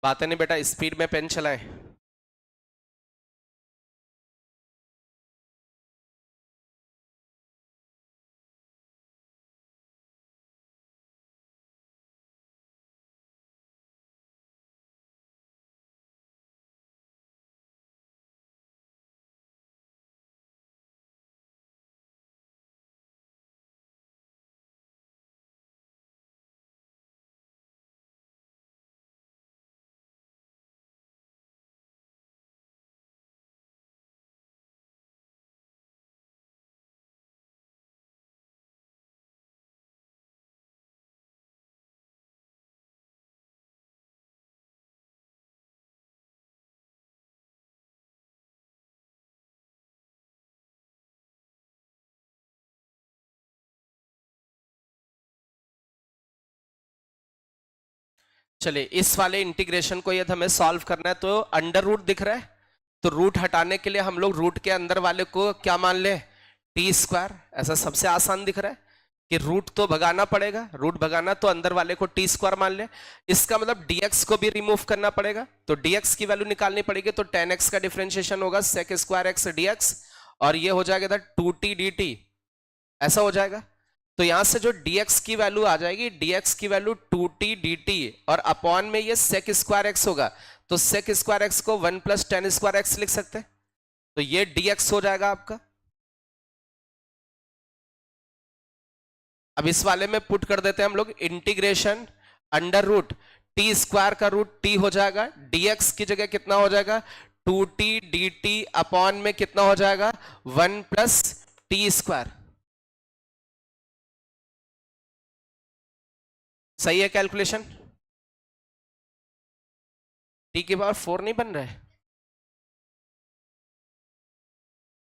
बातें नहीं बेटा, स्पीड में पेन चलाएं। चलिए इस वाले इंटीग्रेशन को यदि हमें सॉल्व करना है तो अंडर रूट दिख रहा है, तो रूट हटाने के लिए हम लोग रूट के अंदर वाले को क्या मान ले, टी स्क्वायर। ऐसा सबसे आसान दिख रहा है कि रूट तो भगाना पड़ेगा, रूट भगाना तो अंदर वाले को टी स्क्वायर मान ले। इसका मतलब dx को भी रिमूव करना पड़ेगा, तो dx की वैल्यू निकालनी पड़ेगी, तो tan x का डिफरेंशिएशन होगा sec स्क्वायर x dx और ये हो जाएगा 2t dt, ऐसा हो जाएगा। तो यहां से जो dx की वैल्यू आ जाएगी, dx की वैल्यू 2t dt और अपॉन में ये sec स्क्वायर x होगा, तो sec स्क्वायर x को 1 प्लस tan स्क्वायर x लिख सकते हैं, तो ये dx हो जाएगा आपका। अब इस वाले में पुट कर देते हैं हम लोग integration under root t square का रूट टी हो जाएगा, dx की जगह कितना हो जाएगा 2t dt अपॉन में कितना हो जाएगा 1 प्लस टी स्क्वायर। सही है कैलकुलेशन? टी की पावर 4 नहीं बन रहा है,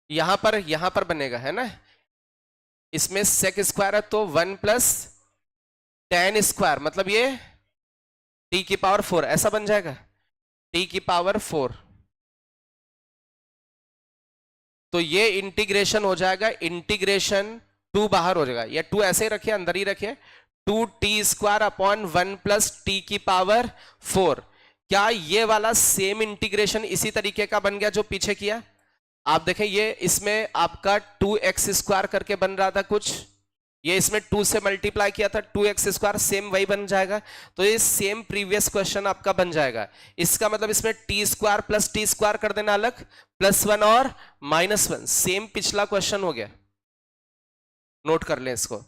यहां पर बनेगा है ना, इसमें सेक स्क्वायर है तो 1 प्लस tan स्क्वायर, मतलब ये टी की पावर 4 ऐसा बन जाएगा, टी की पावर 4। तो ये इंटीग्रेशन हो जाएगा, इंटीग्रेशन 2 बाहर हो जाएगा, या 2 ऐसे ही रखिए अंदर ही रखिए, 2t² अपॉन 1 प्लस टी की पावर 4। क्या ये वाला सेम इंटीग्रेशन इसी तरीके का बन गया जो पीछे किया? आप देखें ये इसमें आपका 2x² करके बन रहा था कुछ, ये इसमें 2 से मल्टीप्लाई किया था 2x², सेम वही बन जाएगा। तो ये सेम प्रीवियस क्वेश्चन आपका बन जाएगा। इसका मतलब इसमें t² प्लस t² कर देना अलग, +1 और -1, सेम पिछला क्वेश्चन हो गया। नोट कर लें इसको।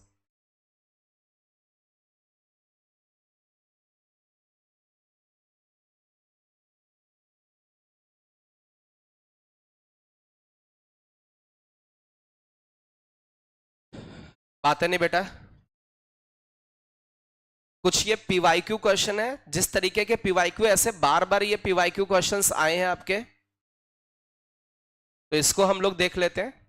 बात है नहीं बेटा? कुछ ये पीवाईक्यू क्वेश्चन है, जिस तरीके के पीवाईक्यू ऐसे बार बार ये पीवाईक्यू क्वेश्चंस आए हैं आपके, तो इसको हम लोग देख लेते हैं।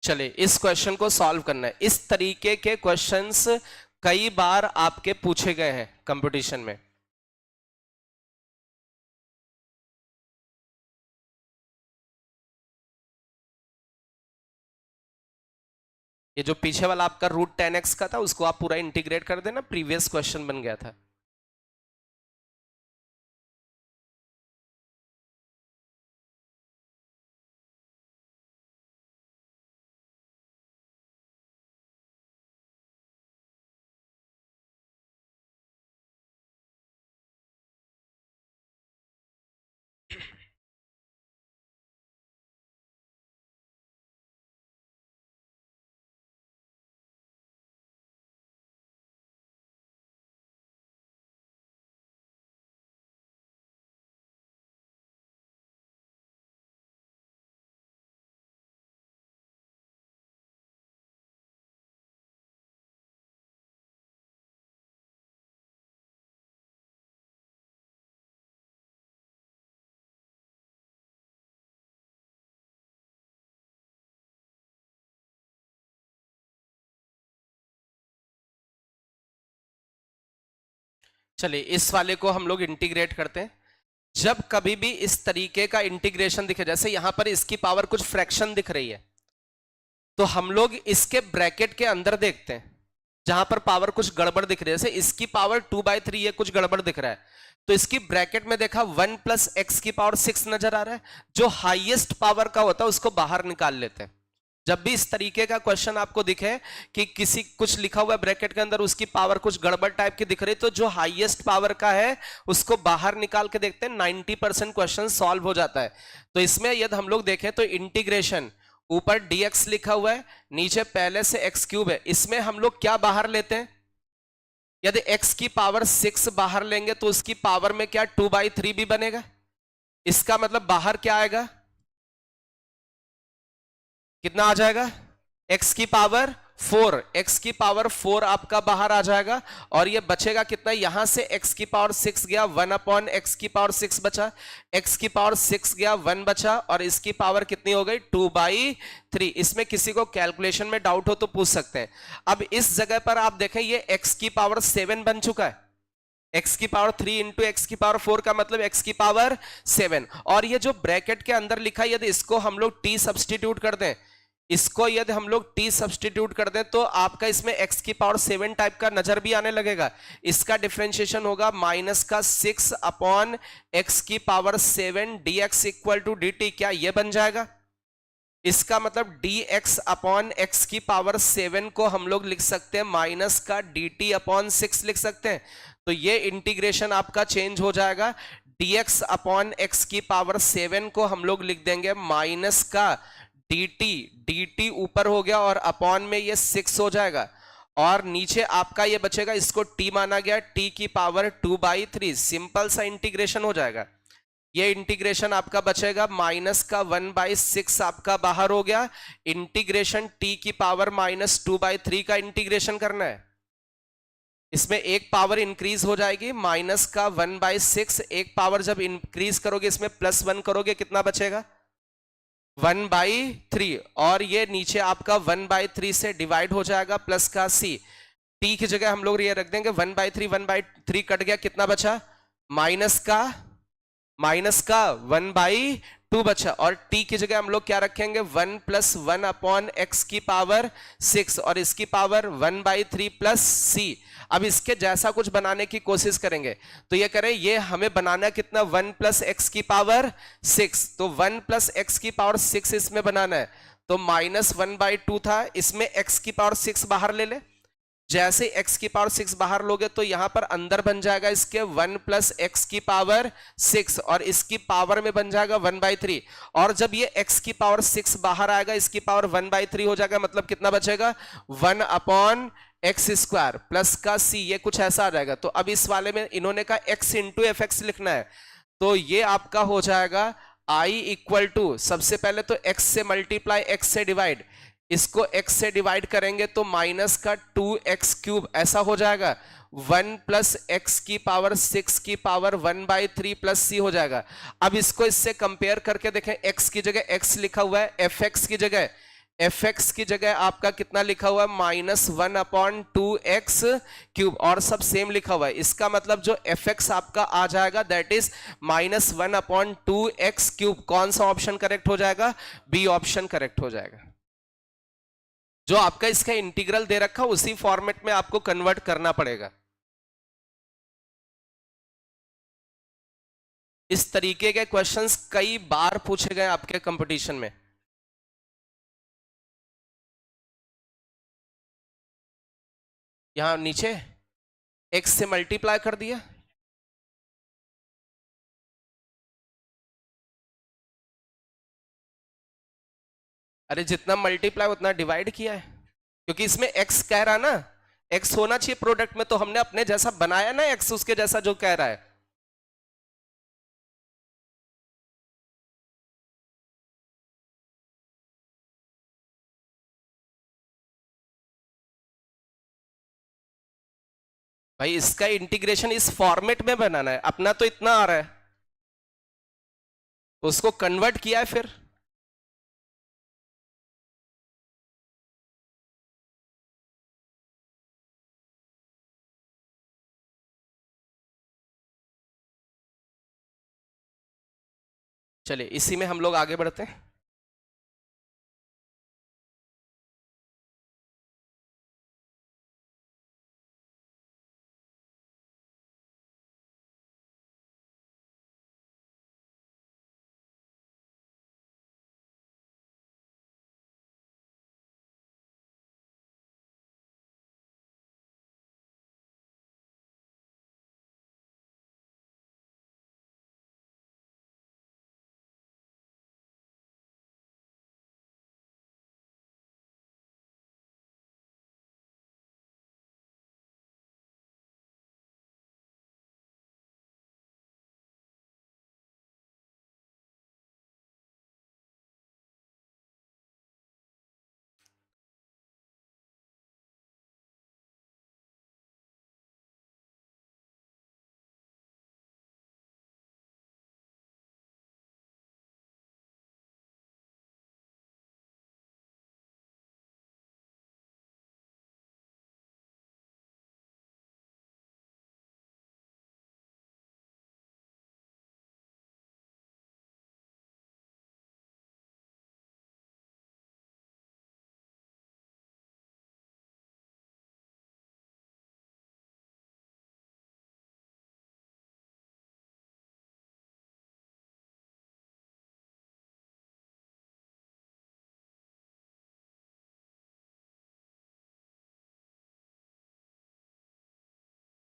चलिए इस क्वेश्चन को सॉल्व करना है। इस तरीके के क्वेश्चंस कई बार आपके पूछे गए हैं कंपटीशन में। ये जो पीछे वाला आपका रूट 10x का था, उसको आप पूरा इंटीग्रेट कर देना, प्रीवियस क्वेश्चन बन गया था। चलिए इस वाले को हम लोग इंटीग्रेट करते हैं। जब कभी भी इस तरीके का इंटीग्रेशन दिखे, जैसे यहां पर इसकी पावर कुछ फ्रैक्शन दिख रही है, तो हम लोग इसके ब्रैकेट के अंदर देखते हैं जहां पर पावर कुछ गड़बड़ दिख रही है। जैसे इसकी पावर 2/3 है, कुछ गड़बड़ दिख रहा है, तो इसकी ब्रैकेट में देखा 1 + x की पावर 6 नजर आ रहा है। जो हाईएस्ट पावर का होता है उसको बाहर निकाल लेते हैं। जब भी इस तरीके का क्वेश्चन आपको दिखे कि किसी कुछ लिखा हुआ है ब्रैकेट के अंदर, उसकी पावर कुछ गड़बड़ टाइप की दिख रही, तो जो हाईएस्ट पावर का है उसको बाहर निकाल के देखते हैं, 90% क्वेश्चन सॉल्व हो जाता है। तो इसमें यदि हम लोग देखें तो इंटीग्रेशन, ऊपर dx लिखा हुआ है, नीचे पहले से x³ है, इसमें हम लोग क्या बाहर लेते हैं? यदि x की पावर 6 बाहर लेंगे तो उसकी पावर में क्या 2/3 भी बनेगा। इसका मतलब बाहर क्या आएगा, कितना आ जाएगा? x की पावर 4, x की पावर 4 आपका बाहर आ जाएगा। और ये बचेगा कितना, यहां से x की पावर 6 गया, 1/x की पावर 6 बचा, x की पावर 6 गया, 1 बचा, और इसकी पावर कितनी हो गई? 2/3। इसमें किसी को कैलकुलेशन में डाउट हो तो पूछ सकते हैं। अब इस जगह पर आप देखें, ये x की पावर 7 बन चुका है। x की पावर 3 × x की पावर 4 का मतलब x की पावर 7। और ये जो ब्रैकेट के अंदर लिखा है, यदि इसको हम लोग t सब्सटीट्यूट कर दें, इसको यदि हम लोग t सब्सटीट्यूट कर दें, तो आपका इसमें x की पावर 7 टाइप का नजर भी आने लगेगा। इसका डिफरेंशिएशन होगा -6/x की पावर 7 dx = dt। क्या ये बन जाएगा? इसका मतलब dx/x की पावर 7 को हम लोग लिख सकते हैं -dt/6 लिख सकते हैं। तो ये इंटीग्रेशन आपका चेंज हो जाएगा, dx/x की पावर 7 को हम लोग लिख देंगे -dt ऊपर हो गया और अपॉन में ये 6 हो जाएगा, और नीचे आपका ये बचेगा, इसको t माना गया, t की पावर 2/3। सिंपल सा इंटीग्रेशन हो जाएगा। ये इंटीग्रेशन आपका बचेगा, -1/6 आपका बाहर हो गया। इंटीग्रेशन t की पावर -2/3 का इंटीग्रेशन करना है। इसमें एक पावर इंक्रीज हो जाएगी, -1/6। एक पावर जब इंक्रीज करोगे, इसमें +1 करोगे, कितना बचेगा? 1/3। और ये नीचे आपका 1/3 से डिवाइड हो जाएगा, प्लस का c। t की जगह हम लोग ये रख देंगे 1/3 कट गया, कितना बचा? माइनस का 1/2 बचा। और t की जगह हम लोग क्या रखेंगे? 1 + 1/x की पावर 6, और इसकी पावर 1/3 + c। अब इसके जैसा कुछ बनाने की कोशिश करेंगे, तो ये करें, ये हमें बनाना कितना? 1 + x की पावर 6। तो 1 + x की पावर 6 इसमें बनाना है, तो -1/2 था, इसमें x की पावर 6 बाहर ले ले। जैसे x की पावर 6 बाहर लोगे तो यहां पर अंदर बन जाएगा इसके 1 प्लस एक्स की पावर 6 और इसकी पावर में बन जाएगा 1/3 और जब ये x की पावर 6 बाहर आएगा इसकी पावर 1/3 हो जाएगा मतलब कितना बचेगा 1 अपॉन एक्स स्क्वायर प्लस का c, ये कुछ ऐसा आ जाएगा। तो अब इस वाले में इन्होंने कहा x इंटू एफ एक्स लिखना है तो ये आपका हो जाएगा I इक्वल टू, सबसे पहले तो x से मल्टीप्लाई x से डिवाइड, इसको x से डिवाइड करेंगे तो माइनस का 2x क्यूब ऐसा हो जाएगा 1 प्लस एक्स की पावर 6 की पावर 1/3 प्लस c हो जाएगा। अब इसको इससे कंपेयर करके देखें, x की जगह x लिखा हुआ है, fx की जगह आपका कितना लिखा हुआ है -1 अपॉन 2x क्यूब और सब सेम लिखा हुआ है। इसका मतलब जो fx आपका आ जाएगा that is -1 upon 2x cube. कौन सा ऑप्शन करेक्ट हो जाएगा? बी ऑप्शन करेक्ट हो जाएगा। जो आपका इसका इंटीग्रल दे रखा उसी फॉर्मेट में आपको कन्वर्ट करना पड़ेगा। इस तरीके के क्वेश्चंस कई बार पूछे गए आपके कंपटीशन में। यहां नीचे x से मल्टीप्लाई कर दिया, अरे जितना मल्टीप्लाई उतना डिवाइड किया है क्योंकि इसमें x कह रहा ना, x होना चाहिए प्रोडक्ट में, तो हमने अपने जैसा बनाया ना x उसके जैसा जो कह रहा है। भाई इसका इंटीग्रेशन इस फॉर्मेट में बनाना है, अपना तो इतना आ रहा है उसको कन्वर्ट किया है फिर। चलिए इसी में हम लोग आगे बढ़ते हैं।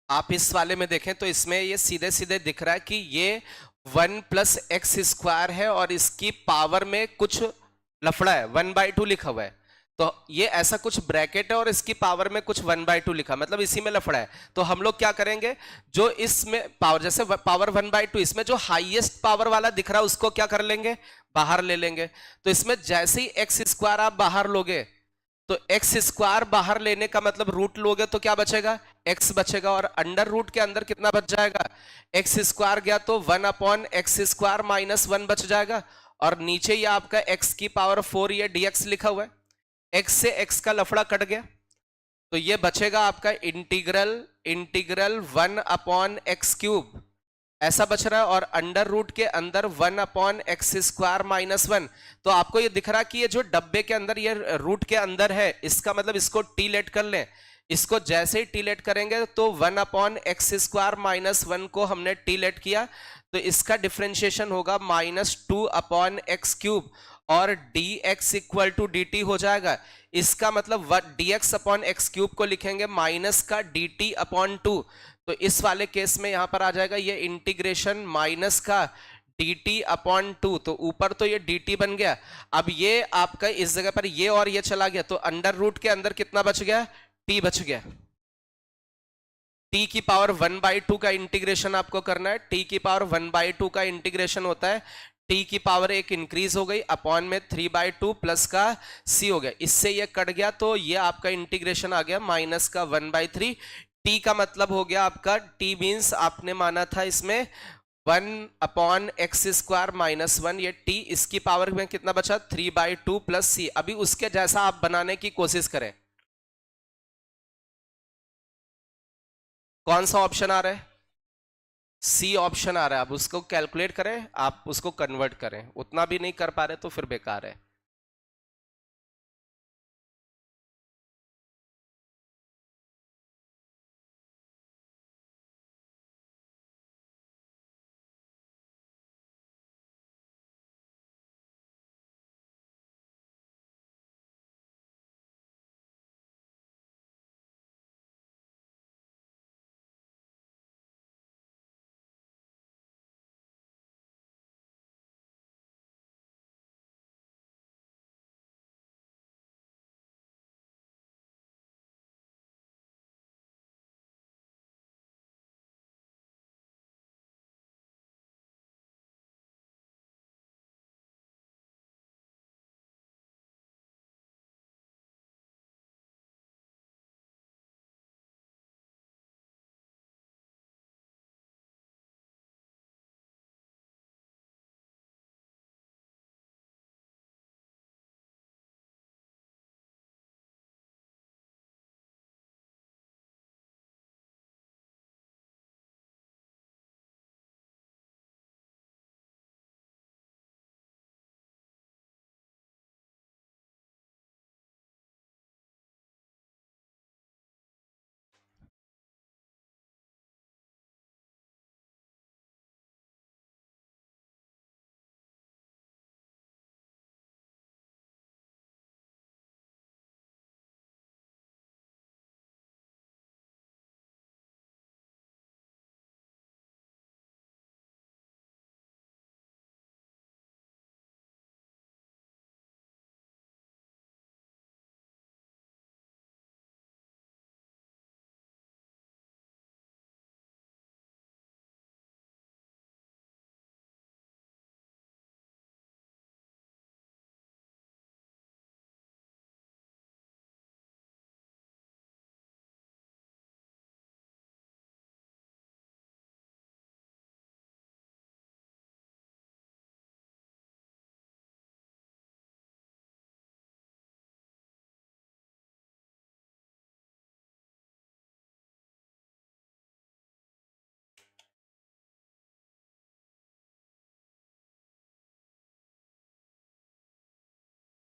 आप इस वाले में देखें तो इसमें ये सीधे सीधे दिख रहा है कि ये 1 प्लस एक्स स्क्वायर है और इसकी पावर में कुछ लफड़ा है, 1/2 लिखा हुआ है। तो ये ऐसा कुछ ब्रैकेट है और इसकी पावर में कुछ 1/2 लिखा, मतलब इसी में लफड़ा है। तो हम लोग क्या करेंगे, जो इसमें पावर जैसे पावर 1/2, इसमें जो हाईएस्ट पावर वाला दिख रहा है उसको क्या कर लेंगे, बाहर ले लेंगे। तो इसमें जैसे ही एक्स स्क्वायर आप बाहर लोगे तो एक्स स्क्वायर बाहर लेने का मतलब रूट लोगे तो क्या बचेगा, एक्स बचेगा, और अंडर रूट के अंदर कितना बच जाएगा, एक्स स्क्वायर गया तो 1 अपॉन एक्स स्क्वायर -1 बच जाएगा, और नीचे ये आपका एक्स की पावर 4 ये dx लिखा हुआ है, एक्स से एक्स का लफड़ा कट गया तो ये बचेगा आपका इंटीग्रल 1 अपॉन एक्स क्यूब ऐसा बच रहा है, और अंडर रूट के अंदर 1 अपॉन एक्स स्क्वायर -1। तो आपको ये दिख रहा है कि ये जो डब्बे के अंदर ये रूट के अंदर है, इसका मतलब इसको टी लेट कर लें। इसको जैसे ही टी लेट करेंगे तो 1 अपॉन एक्स स्क्वायर -1 को हमने टी लेट किया तो इसका डिफरेंशिएशन होगा -2 अपॉन एक्स क्यूब, और dx इक्वल टू dt हो जाएगा। इसका मतलब dx अपॉन एक्स क्यूब को लिखेंगे माइनस का dt अपॉन 2। तो इस वाले केस में यहां पर आ जाएगा ये इंटीग्रेशन माइनस का dt अपॉन 2। तो ऊपर तो ये dt बन गया, अब ये आपका इस जगह पर ये और ये चला गया, तो अंडर रूट के अंदर कितना बच गया, t बच गया। t की पावर 1/2 का इंटीग्रेशन आपको करना है। t की पावर 1/2 का इंटीग्रेशन होता है, t की पावर एक इंक्रीज हो गई अपॉन में 3/2 प्लस का c हो गया, इससे ये कट गया, तो ये आपका इंटीग्रेशन आ गया माइनस का 1/3। t का मतलब हो गया आपका, t मीन्स आपने माना था इसमें 1/x² माइनस 1, ये t, इसकी पावर में कितना बचा 3/2 प्लस c। अभी उसके जैसा आप बनाने की कोशिश करें। कौन सा ऑप्शन आ रहा है, सी ऑप्शन आ रहा है। अब उसको कैलकुलेट करें, आप उसको कन्वर्ट करें, उतना भी नहीं कर पा रहे तो फिर बेकार है।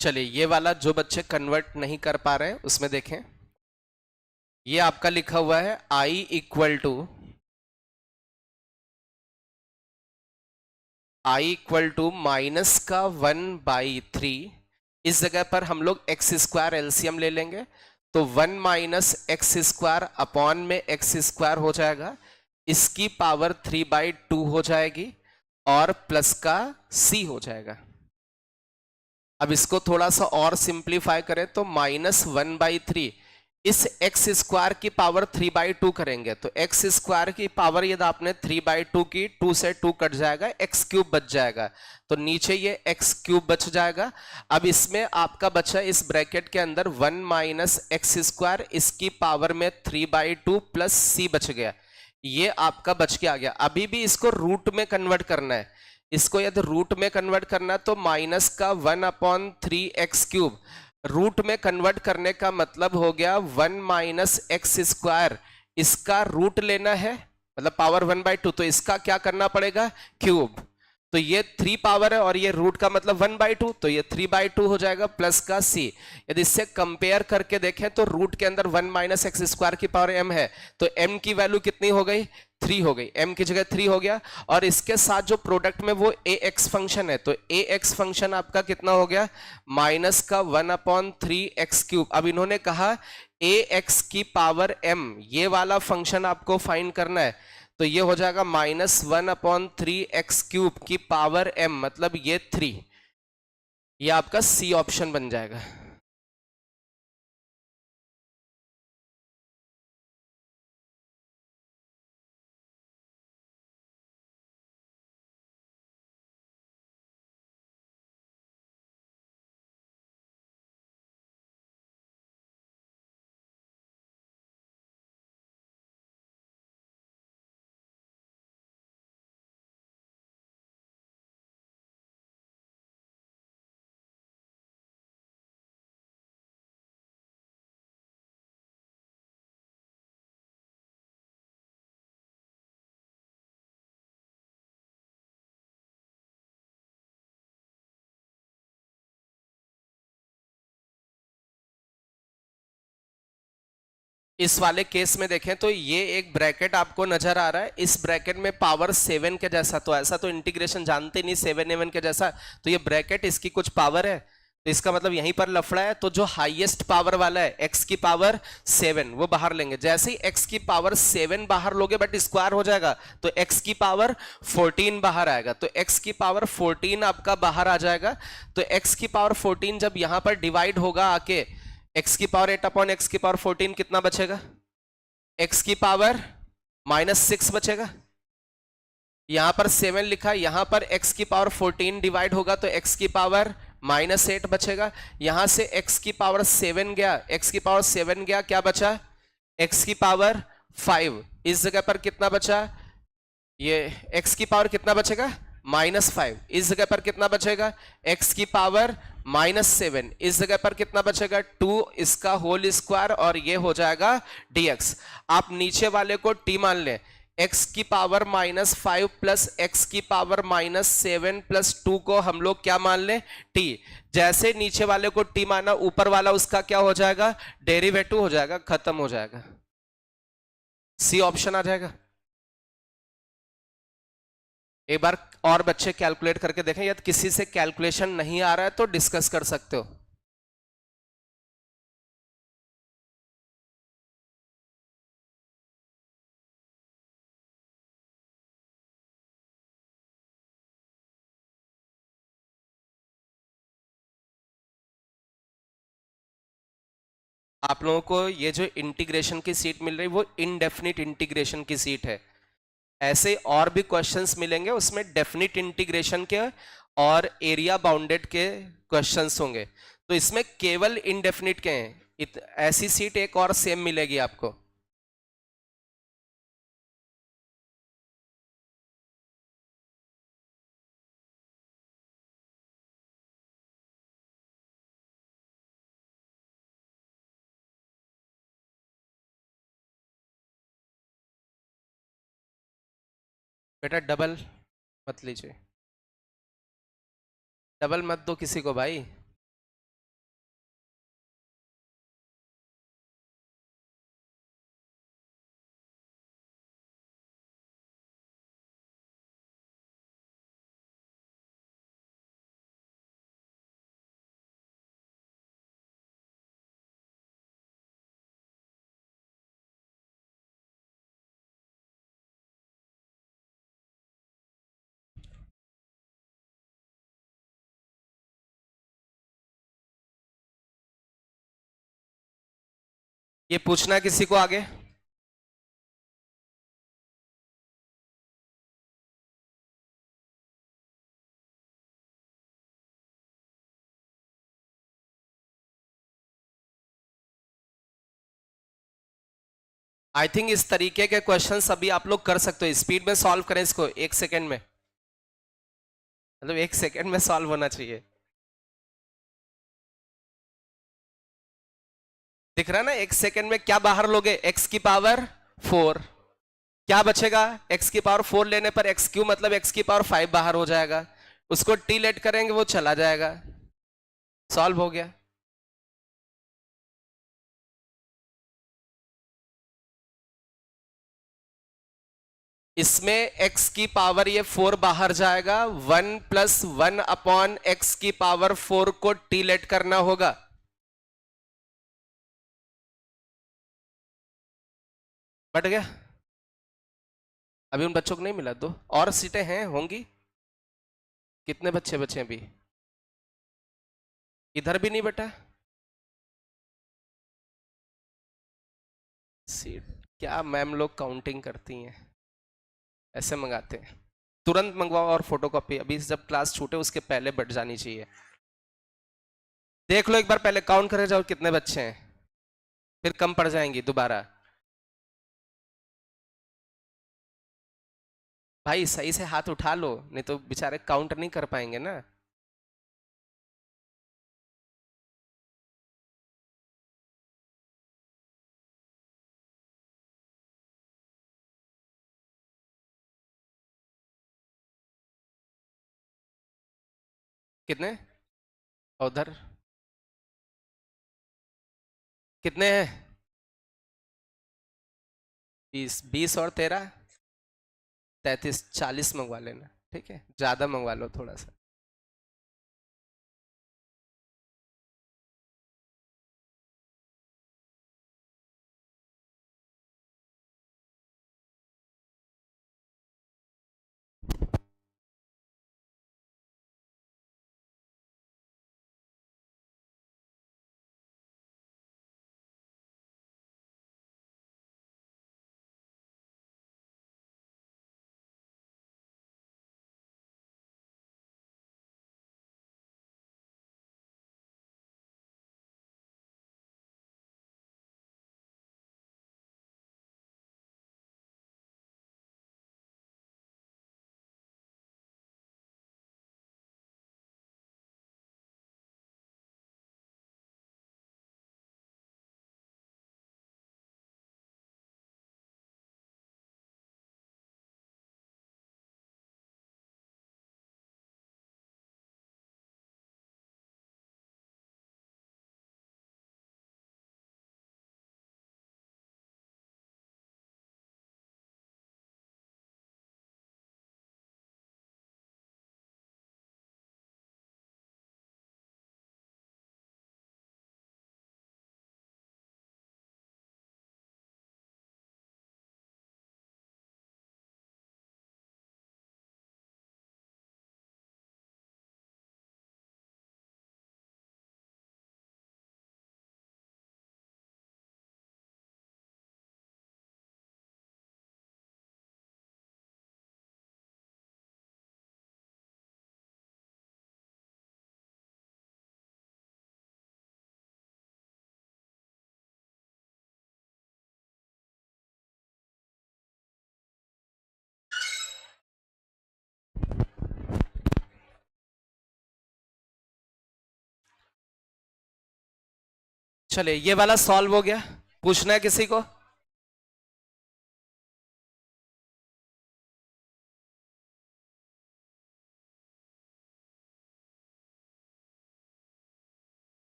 चलिए ये वाला जो बच्चे कन्वर्ट नहीं कर पा रहे हैं उसमें देखें, ये आपका लिखा हुआ है i इक्वल टू माइनस का 1/3। इस जगह पर हम लोग x² एलसीएम ले लेंगे, तो 1 माइनस x² अपॉन में x² हो जाएगा, इसकी पावर 3/2 हो जाएगी और प्लस का c हो जाएगा। अब इसको थोड़ा सा और सिंप्लीफाई करें तो -1/3, इस x² की पावर 3/2 करेंगे तो x² की पावर यदि आपने 3/2 की, 2 से 2 कट जाएगा, x³ बच जाएगा, तो नीचे ये x³ बच जाएगा। अब इसमें आपका बचा इस ब्रैकेट के अंदर 1 माइनस x², इसकी पावर में 3/2 प्लस c बच गया, ये आपका बच के आ गया। अभी भी इसको रूट में कन्वर्ट करना है, इसको यदि रूट में कन्वर्ट करना तो माइनस का 1/3x³, रूट में कन्वर्ट करने का मतलब हो गया 1 माइनस x², इसका रूट लेना है, मतलब पावर 1/2, तो इसका क्या करना पड़ेगा, क्यूब। तो ये 3 पावर है और ये रूट का मतलब 1/2, तो ये 3/2 हो जाएगा प्लस का c। यदि इससे कंपेयर करके देखें तो रूट के अंदर 1 माइनस एक्स स्क्वायर की पावर m है, तो m की वैल्यू कितनी हो गई, 3 हो गई, m की जगह 3 हो गया। और इसके साथ जो प्रोडक्ट में वो ax फंक्शन है, तो ax फंक्शन आपका कितना हो गया, माइनस का 1/3x³। अब इन्होंने कहा ax की पावर m, ये वाला फंक्शन आपको फाइंड करना है, तो ये हो जाएगा -1/3x³ की पावर m, मतलब ये 3, ये आपका सी ऑप्शन बन जाएगा। इस वाले केस में देखें तो ये एक ब्रैकेट आपको नजर आ रहा है, इस ब्रैकेट में पावर 7 के जैसा, तो ऐसा तो इंटीग्रेशन जानते नहीं 7 के जैसा, तो ये ब्रैकेट इसकी कुछ पावर है, तो इसका मतलब यहीं पर लफड़ा है। तो जो हाईएस्ट पावर वाला है x की पावर 7 वो बाहर लेंगे, जैसे ही x की पावर 7 बाहर लोगे बट स्क्वायर हो जाएगा, तो x की पावर 14 बाहर आएगा, तो x की पावर 14 आपका बाहर आ जाएगा। तो x की पावर 14 जब यहां पर डिवाइड होगा आके, x की पावर 8/x की पावर 14 कितना बचेगा, x की पावर -6 बचेगा। यहां पर 7 लिखा, यहां पर x की पावर 14 डिवाइड होगा तो x की पावर -8 बचेगा। यहां से x की पावर 7 गया, x की पावर 7 गया, क्या बचा, x की पावर 5। इस जगह पर कितना बचा, ये x की पावर कितना बचेगा, -5। इस जगह पर कितना बचेगा, x की पावर -7। इस जगह पर कितना बचेगा, 2 इसका होल स्क्वायर, और ये हो जाएगा dx। आप नीचे वाले को t मान लें, x की पावर -5 प्लस x की पावर -7 प्लस 2 को हम लोग क्या मान लें, t। जैसे नीचे वाले को t माना, ऊपर वाला उसका क्या हो जाएगा, डेरिवेटिव हो जाएगा, खत्म हो जाएगा, सी ऑप्शन आ जाएगा। एक बार और बच्चे कैलकुलेट करके देखें, यदि किसी से कैलकुलेशन नहीं आ रहा है तो डिस्कस कर सकते हो। आप लोगों को ये जो इंटीग्रेशन की सीट मिल रही है वो इनडेफिनिट इंटीग्रेशन की सीट है। ऐसे और भी क्वेश्चंस मिलेंगे, उसमें डेफिनिट इंटीग्रेशन के और एरिया बाउंडेड के क्वेश्चंस होंगे, तो इसमें केवल इनडेफिनिट के हैं। ऐसी सीट एक और सेम मिलेगी आपको। बेटा डबल मत लीजिए, डबल मत दो किसी को भाई। ये पूछना किसी को आगे, आई थिंक इस तरीके के क्वेश्चन अभी आप लोग कर सकते हो। स्पीड में सॉल्व करें इसको, 1 सेकेंड में, मतलब 1 सेकेंड में सॉल्व होना चाहिए। दिख रहा है ना, 1 सेकेंड में क्या बाहर लोगे, x की पावर 4, क्या बचेगा? एक्स की पावर 4 लेने पर एक्स क्यू मतलब एक्स की पावर 5 बाहर हो जाएगा, उसको टी लेट करेंगे वो चला जाएगा, सॉल्व हो गया। इसमें x की पावर ये 4 बाहर जाएगा, 1 + 1 अपॉन एक्स की पावर 4 को टी लेट करना होगा। बट गया। अभी उन बच्चों को नहीं मिला, दो और सीटें हैं होंगी। कितने बच्चे बचे अभी? इधर भी नहीं बटा सीट। क्या मैम लोग काउंटिंग करती हैं, ऐसे मंगाते हैं। तुरंत मंगवाओ और फोटोकॉपी, अभी जब क्लास छूटे उसके पहले बट जानी चाहिए। देख लो एक बार, पहले काउंट करे जाओ कितने बच्चे हैं, फिर कम पड़ जाएंगी दोबारा। भाई सही से हाथ उठा लो, नहीं तो बेचारे काउंट नहीं कर पाएंगे ना। कितने? उधर कितने हैं? 20, 20 और 13, 33, 40 मंगवा लेना, ठीक है, ज्यादा मंगवा लो थोड़ा सा। चलिए ये वाला सॉल्व हो गया, पूछना है किसी को?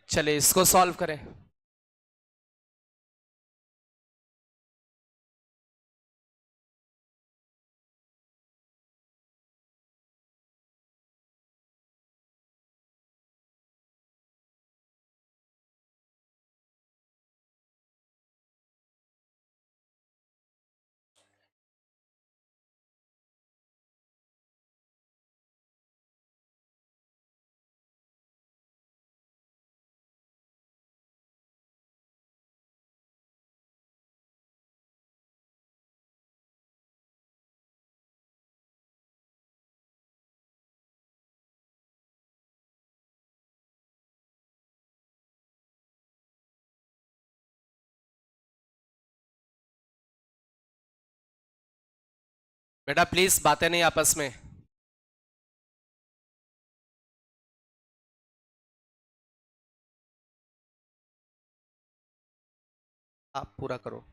चलिए इसको सॉल्व करें। बेटा प्लीज बातें नहीं आपस में। आप पूरा करो।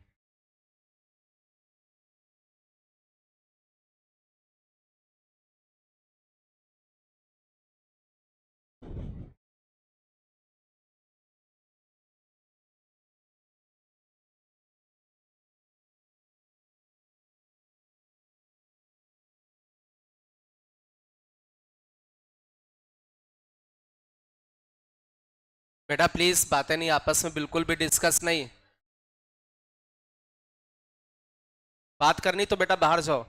बेटा प्लीज बातें नहीं, आपस में बिल्कुल भी डिस्कस नहीं। बात करनी तो बेटा बाहर जाओ।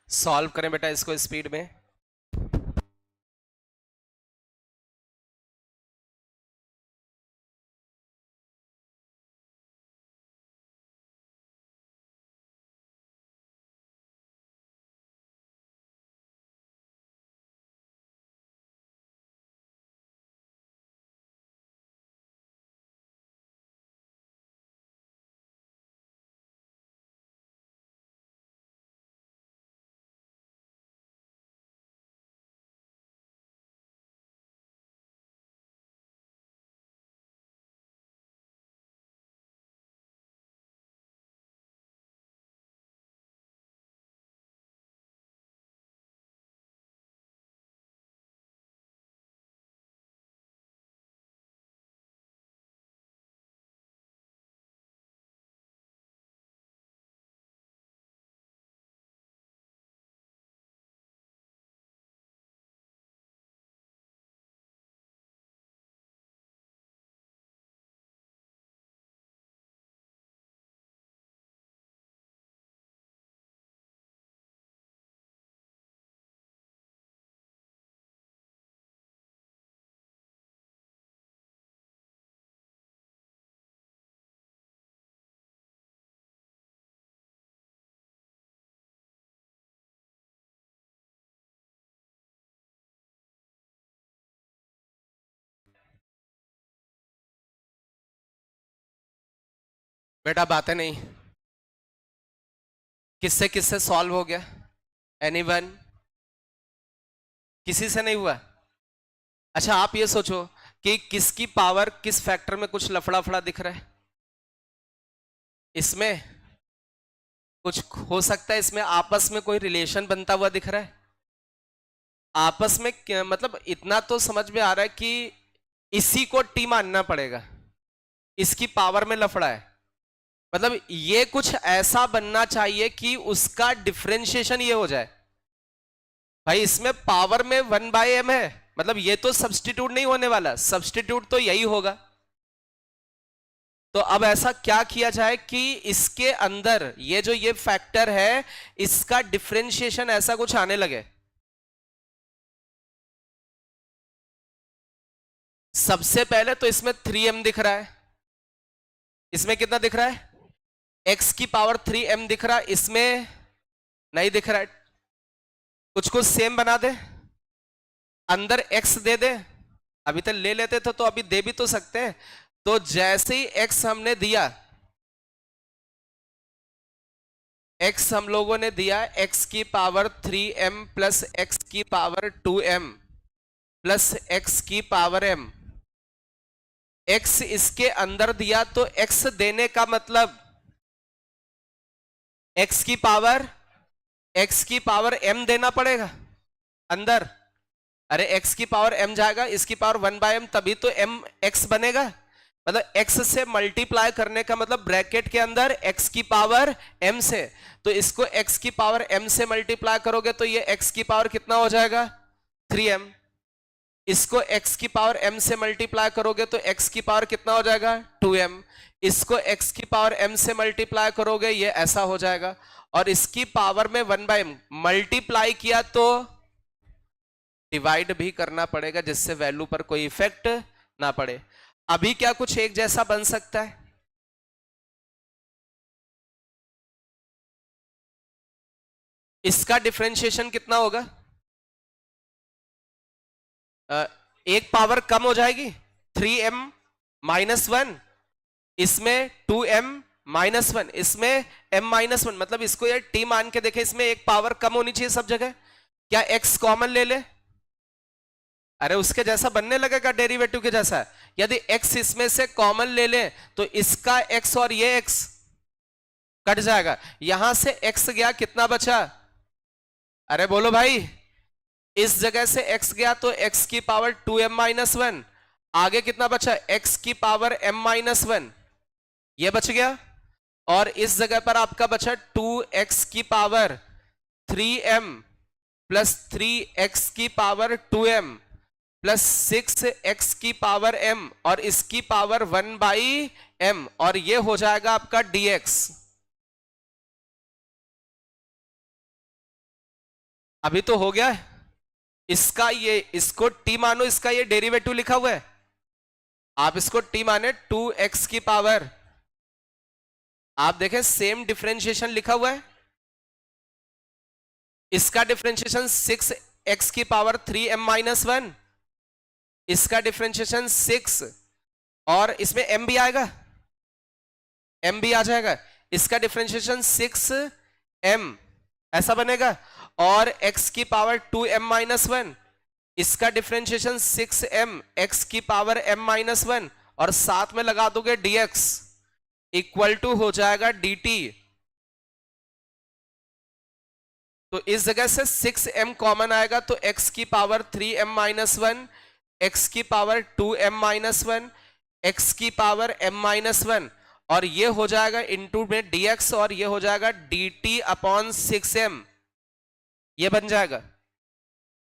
सॉल्व करें बेटा इसको स्पीड में। बेटा बातें नहीं, किससे किससे सॉल्व हो गया? एनीवन? किसी से नहीं हुआ? अच्छा आप ये सोचो कि किसकी पावर किस फैक्टर में कुछ लफड़ा फड़ा दिख रहा है। इसमें कुछ हो सकता है, इसमें आपस में कोई रिलेशन बनता हुआ दिख रहा है। आपस में मतलब इतना तो समझ में आ रहा है कि इसी को टी मानना पड़ेगा, इसकी पावर में लफड़ा है। मतलब ये कुछ ऐसा बनना चाहिए कि उसका डिफरेंशिएशन ये हो जाए। भाई इसमें पावर में 1/m है, मतलब ये तो सब्स्टिट्यूट नहीं होने वाला, सब्स्टिट्यूट तो यही होगा। तो अब ऐसा क्या किया जाए कि इसके अंदर ये जो ये फैक्टर है इसका डिफरेंशिएशन ऐसा कुछ आने लगे। सबसे पहले तो इसमें 3m दिख रहा है। इसमें कितना दिख रहा है? x की पावर 3m दिख रहा है, इसमें नहीं दिख रहा है। कुछ कुछ सेम बना दे, अंदर x दे दे। अभी तक ले लेते थे तो अभी दे भी तो सकते हैं। तो जैसे ही x हमने दिया, x हम लोगों ने दिया x की पावर 3m प्लस x की पावर 2m प्लस x की पावर m। x इसके अंदर दिया तो x देने का मतलब x की पावर m देना पड़ेगा अंदर। अरे x की पावर m जाएगा, इसकी पावर 1/m, तभी तो m x बनेगा। मतलब x से मल्टीप्लाई करने का मतलब ब्रैकेट के अंदर x की पावर m से, तो इसको x की पावर m से मल्टीप्लाई करोगे तो ये x की पावर कितना हो जाएगा 3m। इसको x की पावर m से मल्टीप्लाई करोगे तो x की पावर कितना हो जाएगा 2m। इसको x की पावर m से मल्टीप्लाई करोगे ये ऐसा हो जाएगा, और इसकी पावर में 1/m मल्टीप्लाई किया तो डिवाइड भी करना पड़ेगा, जिससे वैल्यू पर कोई इफेक्ट ना पड़े। अभी क्या कुछ एक जैसा बन सकता है? इसका डिफरेंशिएशन कितना होगा? एक पावर कम हो जाएगी 3m-1, इसमें 2m-1, इसमें m-1, मतलब इसको ये t मान के देखें, इसमें एक पावर कम होनी चाहिए सब जगह। क्या x कॉमन ले ले? अरे उसके जैसा बनने लगेगा, डेरिवेटिव के जैसा। यदि x इसमें से कॉमन ले ले तो इसका x और ये x कट जाएगा, यहां से x गया, कितना बचा? अरे बोलो भाई, इस जगह से x गया तो x की पावर 2m-1, आगे कितना बचा? x की पावर m-1, ये बच गया। और इस जगह पर आपका बचा 2x की पावर 3m प्लस 3x की पावर 2m प्लस 6x की पावर m, और इसकी पावर 1/m, और ये हो जाएगा आपका dx। अभी तो हो गया। इसका ये, इसको t मानो, इसका ये डेरिवेटिव लिखा हुआ है, आप इसको t माने 2x की पावर, आप देखें सेम डिफरेंशिएशन लिखा हुआ है। इसका डिफरेंशिएशन 6x की पावर 3m-1, इसका डिफरेंशिएशन 6, और इसमें m भी आएगा, m भी आ जाएगा। इसका डिफरेंशिएशन 6m ऐसा बनेगा, और x की पावर 2m-1, इसका डिफरेंशिएशन 6m x की पावर m-1, और साथ में लगा दोगे dx इक्वल टू हो जाएगा dt। तो इस जगह से 6m कॉमन आएगा तो x की पावर 3m-1, x की पावर 2m-1, x की पावर m-1, और ये हो जाएगा इनटू में dx, और ये हो जाएगा dt अपॉन 6m, ये बन जाएगा।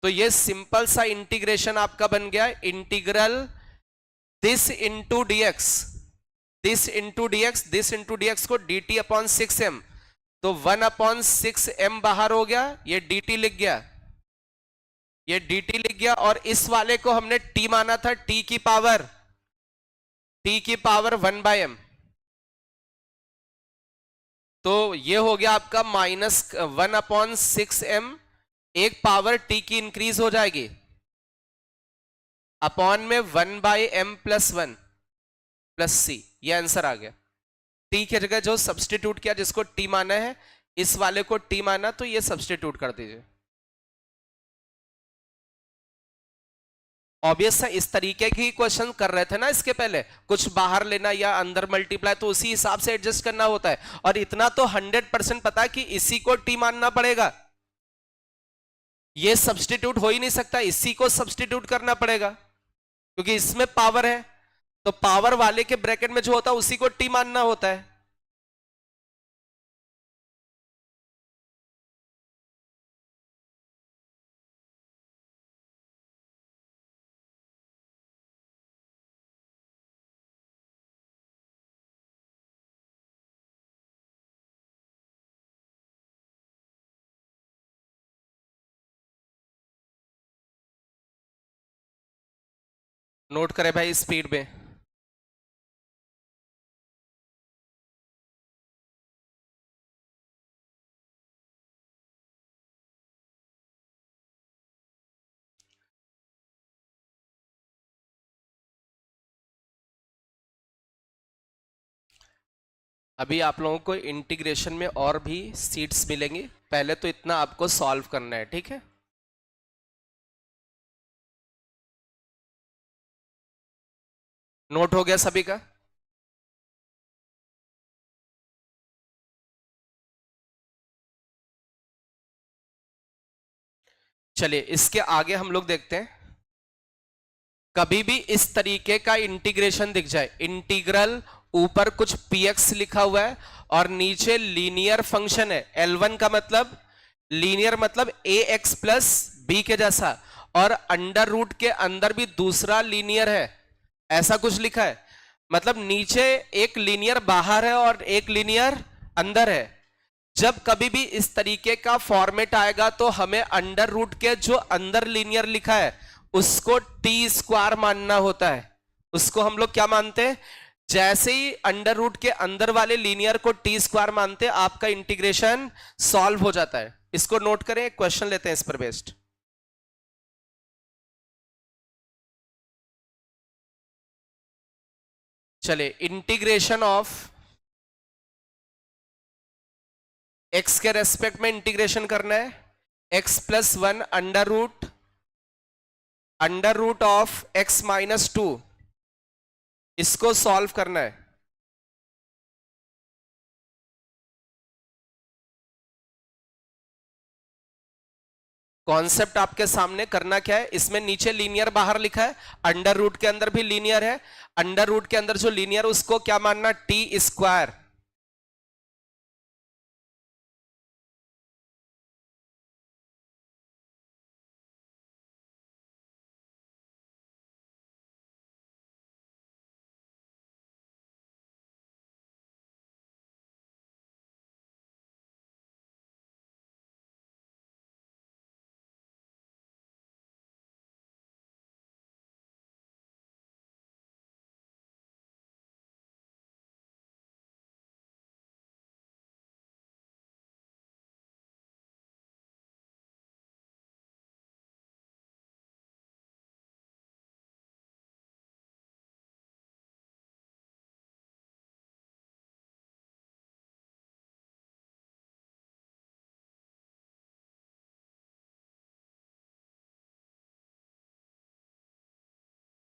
तो ये सिंपल सा इंटीग्रेशन आपका बन गया, integral this into dx, this into dx, this into dx को dt अपॉन 6m, तो 1/6m बाहर हो गया, ये dt लिख गया, ये dt लिख गया, और इस वाले को हमने t माना था, t की पावर 1/m, तो ये हो गया आपका -1/6m, एक पावर t की इंक्रीज हो जाएगी, अपॉन में 1/m प्लस 1 प्लस c, ये आंसर आ गया। t की जगह जो सब्सटीट्यूट किया, जिसको t माना है, इस वाले को t माना, तो ये सब्सटीट्यूट कर दीजिए। ऑब्वियस है, इस तरीके की क्वेश्चन कर रहे थे ना इसके पहले, कुछ बाहर लेना या अंदर मल्टीप्लाई, तो उसी हिसाब से एडजस्ट करना होता है। और इतना तो 100% पता है कि इसी को टी मानना पड़ेगा, ये सब्सटीट्यूट हो ही नहीं सकता, इसी को सब्सटीट्यूट करना पड़ेगा, क्योंकि इसमें पावर है, तो पावर वाले के ब्रैकेट में जो होता है उसी को टी मानना होता है। नोट करें भाई स्पीड में। अभी आप लोगों को इंटीग्रेशन में और भी सीट्स मिलेंगी, पहले तो इतना आपको सॉल्व करना है, ठीक है। नोट हो गया सभी का? चलिए इसके आगे हम लोग देखते हैं। कभी भी इस तरीके का इंटीग्रेशन दिख जाए, इंटीग्रल ऊपर कुछ px लिखा हुआ है और नीचे लीनियर फंक्शन है, L1 का मतलब लीनियर मतलब ax प्लस बी के जैसा, और अंडर रूट के अंदर भी दूसरा लीनियर है, ऐसा कुछ लिखा है। मतलब नीचे एक लीनियर बाहर है और एक लीनियर अंदर है। जब कभी भी इस तरीके का फॉर्मेट आएगा तो हमें अंडर रूट के जो अंदर लीनियर लिखा है उसको टी स्क्वायर मानना होता है। उसको हम लोग क्या मानते हैं? जैसे ही अंडर रूट के अंदर वाले लीनियर को टी स्क्वायर मानते हैं, आपका इंटीग्रेशन सॉल्व हो जाता है। इसको नोट करें, एक क्वेश्चन लेते हैं इस पर बेस्ड। चलिए, इंटीग्रेशन ऑफ एक्स के रेस्पेक्ट में इंटीग्रेशन करना है। X plus one under root of x minus two, इसको सॉल्व करना है। कॉन्सेप्ट आपके सामने करना क्या है, इसमें नीचे लीनियर बाहर लिखा है, अंडर रूट के अंदर भी लीनियर है। अंडर रूट के अंदर जो लीनियर उसको क्या मानना? T square.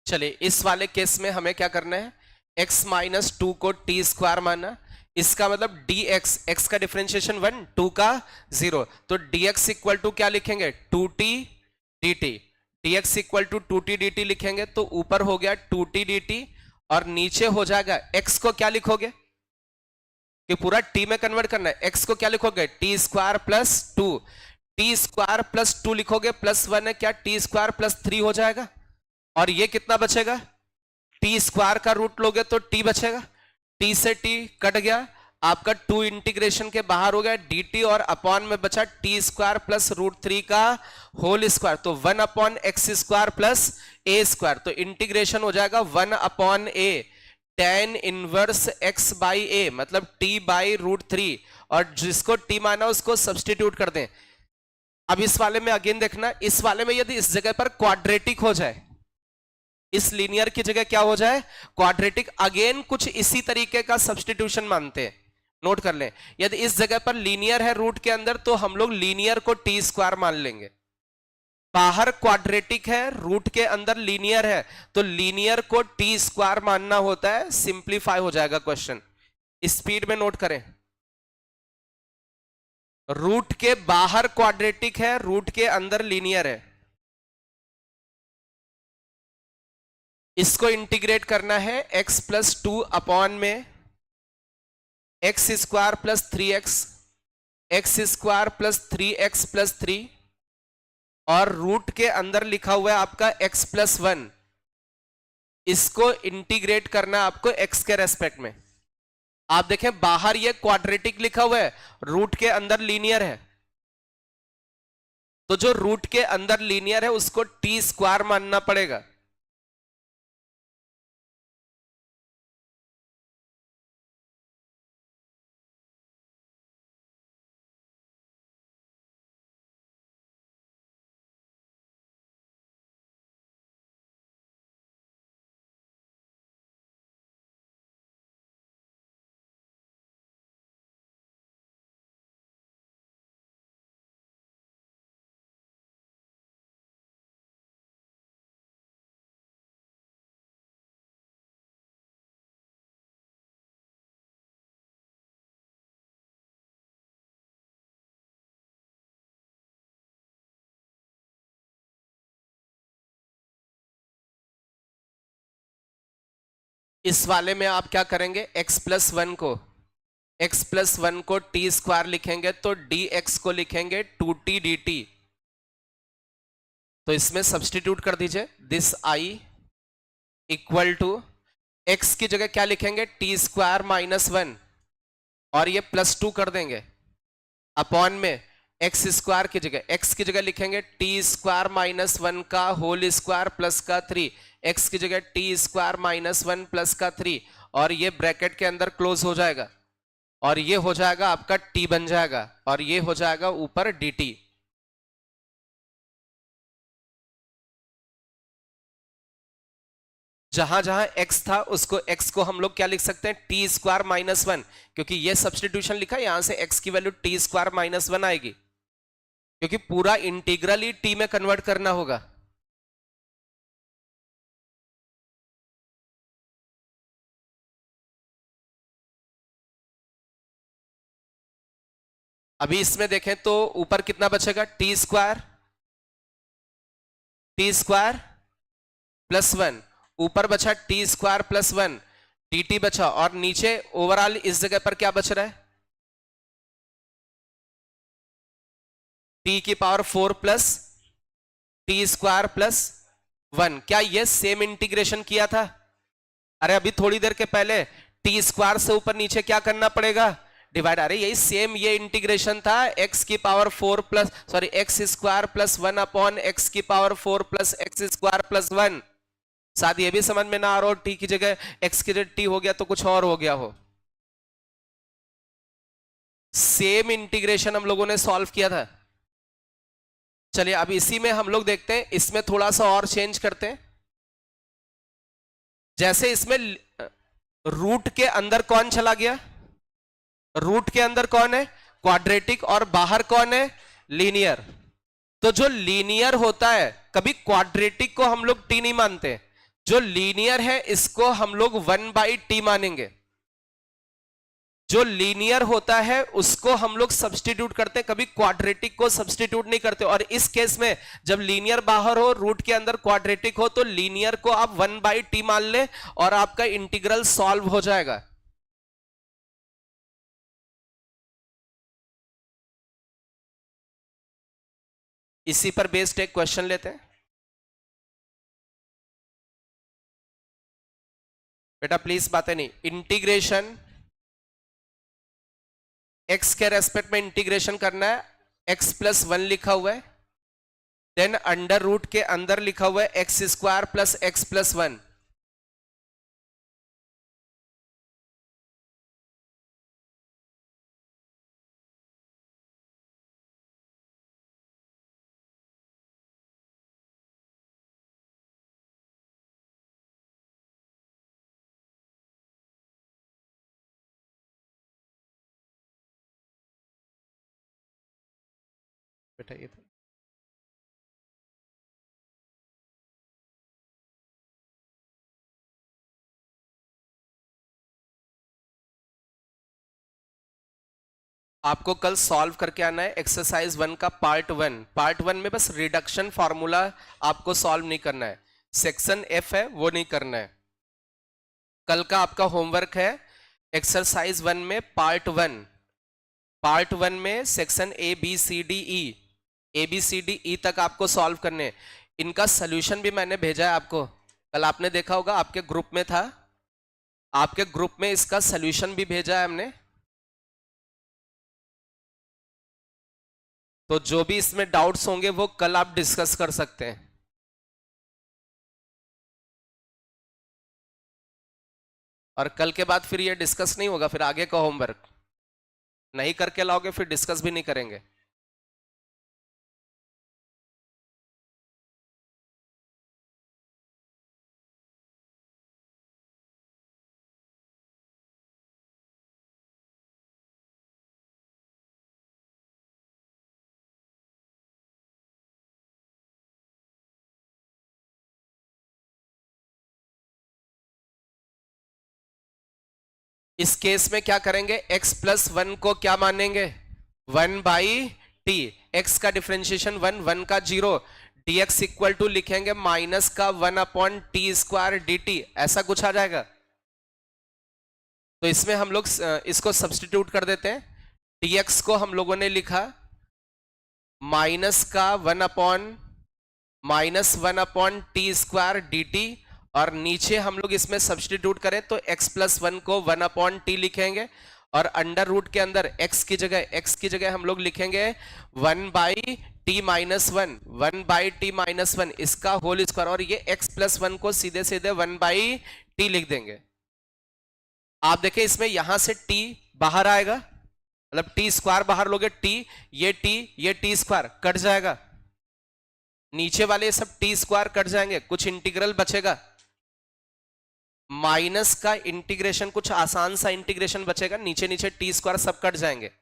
चलिए इस वाले केस में हमें क्या करना है? x माइनस टू को टी स्क्वायर माना। इसका मतलब dx, x का डिफरेंशिएशन वन, टू का जीरो, तो dx इक्वल टू क्या लिखेंगे? 2t dt। dx equal to 2t dt लिखेंगे तो ऊपर हो गया 2t dt और नीचे हो जाएगा x को क्या लिखोगे कि पूरा t में कन्वर्ट करना है? x को क्या लिखोगे? T square plus two. T square plus two लिखोगे, प्लस वन है, क्या टी स्क्वायर प्लस थ्री हो जाएगा। और ये कितना बचेगा? टी स्क्वायर का रूट लोगे तो टी बचेगा, टी से टी कट गया, आपका टू इंटीग्रेशन के बाहर हो गया dt, और अपॉन में बचा t square plus root three का होल स्क्वायर, तो one upon x square plus a square, तो इंटीग्रेशन हो जाएगा one upon a tan inverse x by a, मतलब टी बाई रूट थ्री, और जिसको टी माना उसको सब्सटीट्यूट कर दें। अब इस वाले में अगेन देखना, इस वाले में यदि इस जगह पर क्वाड्रेटिक हो जाए, इस लीनियर की जगह क्या हो जाए? क्वाड्रेटिक, अगेन कुछ इसी तरीके का सब्स्टिट्यूशन मानते हैं, नोट कर लें। यदि इस जगह पर लीनियर है रूट के अंदर तो हम लोग लीनियर को टी स्क्वायर मान लेंगे। बाहर क्वाड्रेटिक है, रूट के अंदर लीनियर है, तो लीनियर को टी स्क्वायर मानना होता है। सिंप्लीफाई हो जाएगा क्वेश्चन। स्पीड में नोट करें, रूट के बाहर क्वाड्रेटिक है, रूट के अंदर लीनियर है, इसको इंटीग्रेट करना है x प्लस टू अपॉन में x square plus three x square plus three x plus three, और रूट के अंदर लिखा हुआ है आपका x प्लस वन, इसको इंटीग्रेट करना आपको x के रेस्पेक्ट में। आप देखें बाहर ये क्वाड्रेटिक लिखा हुआ है, रूट के अंदर लीनियर है, तो जो रूट के अंदर लीनियर है उसको टी स्क्वायर मानना पड़ेगा। इस वाले में आप क्या करेंगे, x प्लस वन को टी स्क्वायर लिखेंगे तो dx को लिखेंगे 2t dt। तो इसमें सब्स्टिट्यूट कर दीजिए, this i equal to x की जगह क्या लिखेंगे, टी स्क्वायर माइनस वन, और ये प्लस 2 कर देंगे अपॉन में एक्स स्क्वायर की जगह, x की जगह लिखेंगे टी स्क्वायर माइनस वन का होल स्क्वायर प्लस का 3, x की जगह T square minus one plus का 3, और ये ब्रैकेट के अंदर क्लोज हो जाएगा, और ये हो जाएगा आपका t बन जाएगा, और ये हो जाएगा ऊपर dt। जहां जहां x था उसको x को हम लोग क्या लिख सकते हैं, टी स्क्वायर माइनस वन, क्योंकि ये सब्स्टिट्यूशन लिखा, यहां से x की value T square minus one आएगी, क्योंकि पूरा इंटीग्रल ही t में कन्वर्ट करना होगा। अभी इसमें देखें तो ऊपर कितना बचेगा, टी स्क्वायर प्लस वन, ऊपर बचा t square plus one, dt बचा, और नीचे ओवरऑल इस जगह पर क्या बच रहा है, t की power 4 plus T square plus one. क्या ये सेम इंटीग्रेशन किया था? अरे अभी थोड़ी देर के पहले टी स्क्वायर से ऊपर नीचे क्या करना पड़ेगा, डिवाइड। अरे यही सेम ये इंटीग्रेशन था, x की power 4 plus x square plus one upon x की power 4 plus x square plus one. साथ ये भी समझ में ना आ रहा हो टी की जगह x की जगह t हो गया तो कुछ और हो गया हो, सेम इंटीग्रेशन हम लोगों ने सॉल्व किया था। चलिए अब इसी में हम लोग देखते हैं, इसमें थोड़ा सा और चेंज करते हैं। जैसे इसमें रूट के अंदर कौन चला गया, रूट के अंदर कौन है, क्वाड्रेटिक, और बाहर कौन है, लीनियर। तो जो लीनियर होता है, कभी क्वाड्रेटिक को हम लोग टी नहीं मानते, जो लीनियर है इसको हम लोग 1/t मानेंगे। जो लीनियर होता है उसको हम लोग सब्स्टिट्यूट करते हैं, कभी क्वाड्रेटिक को सब्स्टिट्यूट नहीं करते। और इस केस में जब लीनियर बाहर हो, रूट के अंदर क्वाड्रेटिक हो, तो लीनियर को आप 1/t मान ले और आपका इंटीग्रल सॉल्व हो जाएगा। इसी पर बेस्ड एक क्वेश्चन लेते हैं। बेटा प्लीज बातें नहीं, इंटीग्रेशन x के रेस्पेक्ट में इंटीग्रेशन करना है, x प्लस वन लिखा हुआ है, देन अंडर रूट के अंदर लिखा हुआ है x square plus x plus one. बेटा ये तो आपको कल सॉल्व करके आना है एक्सरसाइज 1 का पार्ट वन में बस रिडक्शन फॉर्मूला आपको सॉल्व नहीं करना है, सेक्शन F है वो नहीं करना है। कल का आपका होमवर्क है एक्सरसाइज 1 में पार्ट वन में सेक्शन ABCDE तक आपको सॉल्व करने। इनका सॉल्यूशन भी मैंने भेजा है आपको, कल आपने देखा होगा आपके ग्रुप में था, आपके ग्रुप में इसका सॉल्यूशन भी भेजा है हमने। तो जो भी इसमें डाउट्स होंगे वो कल आप डिस्कस कर सकते हैं। और कल के बाद फिर ये डिस्कस नहीं होगा, फिर आगे का होमवर्क नहीं करके लाओगे फिर डिस्कस भी नहीं करेंगे। इस केस में क्या करेंगे, x प्लस वन को क्या मानेंगे, 1/t, x का डिफरेंशिएशन 1 का 0, dx इक्वल टू लिखेंगे माइनस का 1/t स्क्वायर dt, ऐसा कुछ आ जाएगा। तो इसमें हम लोग इसको सब्स्टिट्यूट कर देते हैं। dx को हम लोगों ने लिखा माइनस का one upon T square D T, और नीचे हम लोग इसमें सब्स्टिट्यूट करें तो x+1 को 1/t लिखेंगे, और अंडर रूट के अंदर x की जगह हम लोग लिखेंगे 1/t-1 इसका होल स्क्वायर, और ये x+1 को सीधे सीधे 1/t लिख देंगे। आप देखें इसमें यहां से t बाहर आएगा, मतलब टी स्क्वायर बाहर लोगे, ये टी स्क्वायर कट जाएगा, नीचे वाले सब टी स्क्वायर कट जाएंगे, कुछ इंटीग्रल बचेगा, माइनस का इंटीग्रेशन, कुछ आसान सा इंटीग्रेशन बचेगा, नीचे नीचे टी स्क्वायर सब कट जाएंगे।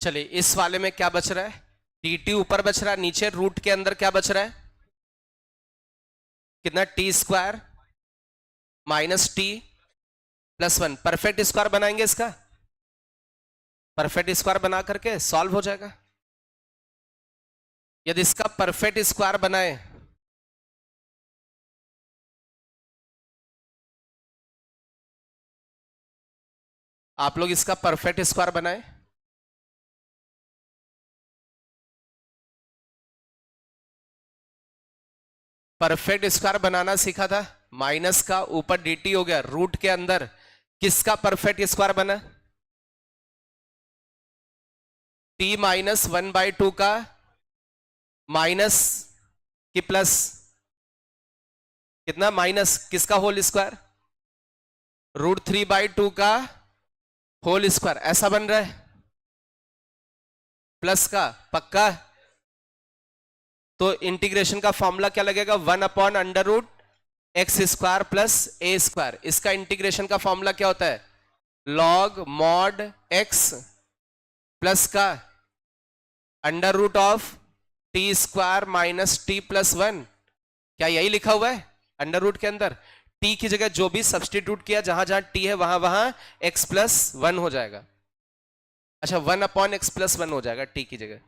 चलिए इस वाले में क्या बच रहा है, dt ऊपर बच रहा है, नीचे रूट के अंदर क्या बच रहा है, कितना, T square minus t+1, perfect square बनाएंगे इसका, परफेक्ट स्क्वायर बना करके सॉल्व हो जाएगा। यदि इसका परफेक्ट स्क्वायर बनाए, आप लोग इसका परफेक्ट स्क्वायर बनाए, परफेक्ट स्क्वायर बनाना सीखा था, माइनस का ऊपर dt हो गया, रूट के अंदर किसका परफेक्ट स्क्वायर बना, t-1/2 का माइनस की प्लस, कितना, माइनस किसका होल स्क्वायर, √3/2 का होल स्क्वायर, ऐसा बन रहा है, प्लस का पक्का। तो इंटीग्रेशन का फॉर्मूला क्या लगेगा, 1/√x² प्लस a², इसका इंटीग्रेशन का फॉर्मूला क्या होता है, log mod x प्लस का √t² माइनस t+1, क्या यही लिखा हुआ है अंडर रूट के अंदर, t की जगह जो भी सब्स्टिट्यूट किया, जहां जहां t है वहां वहां x+1 हो जाएगा, अच्छा 1/x+1 हो जाएगा t की जगह।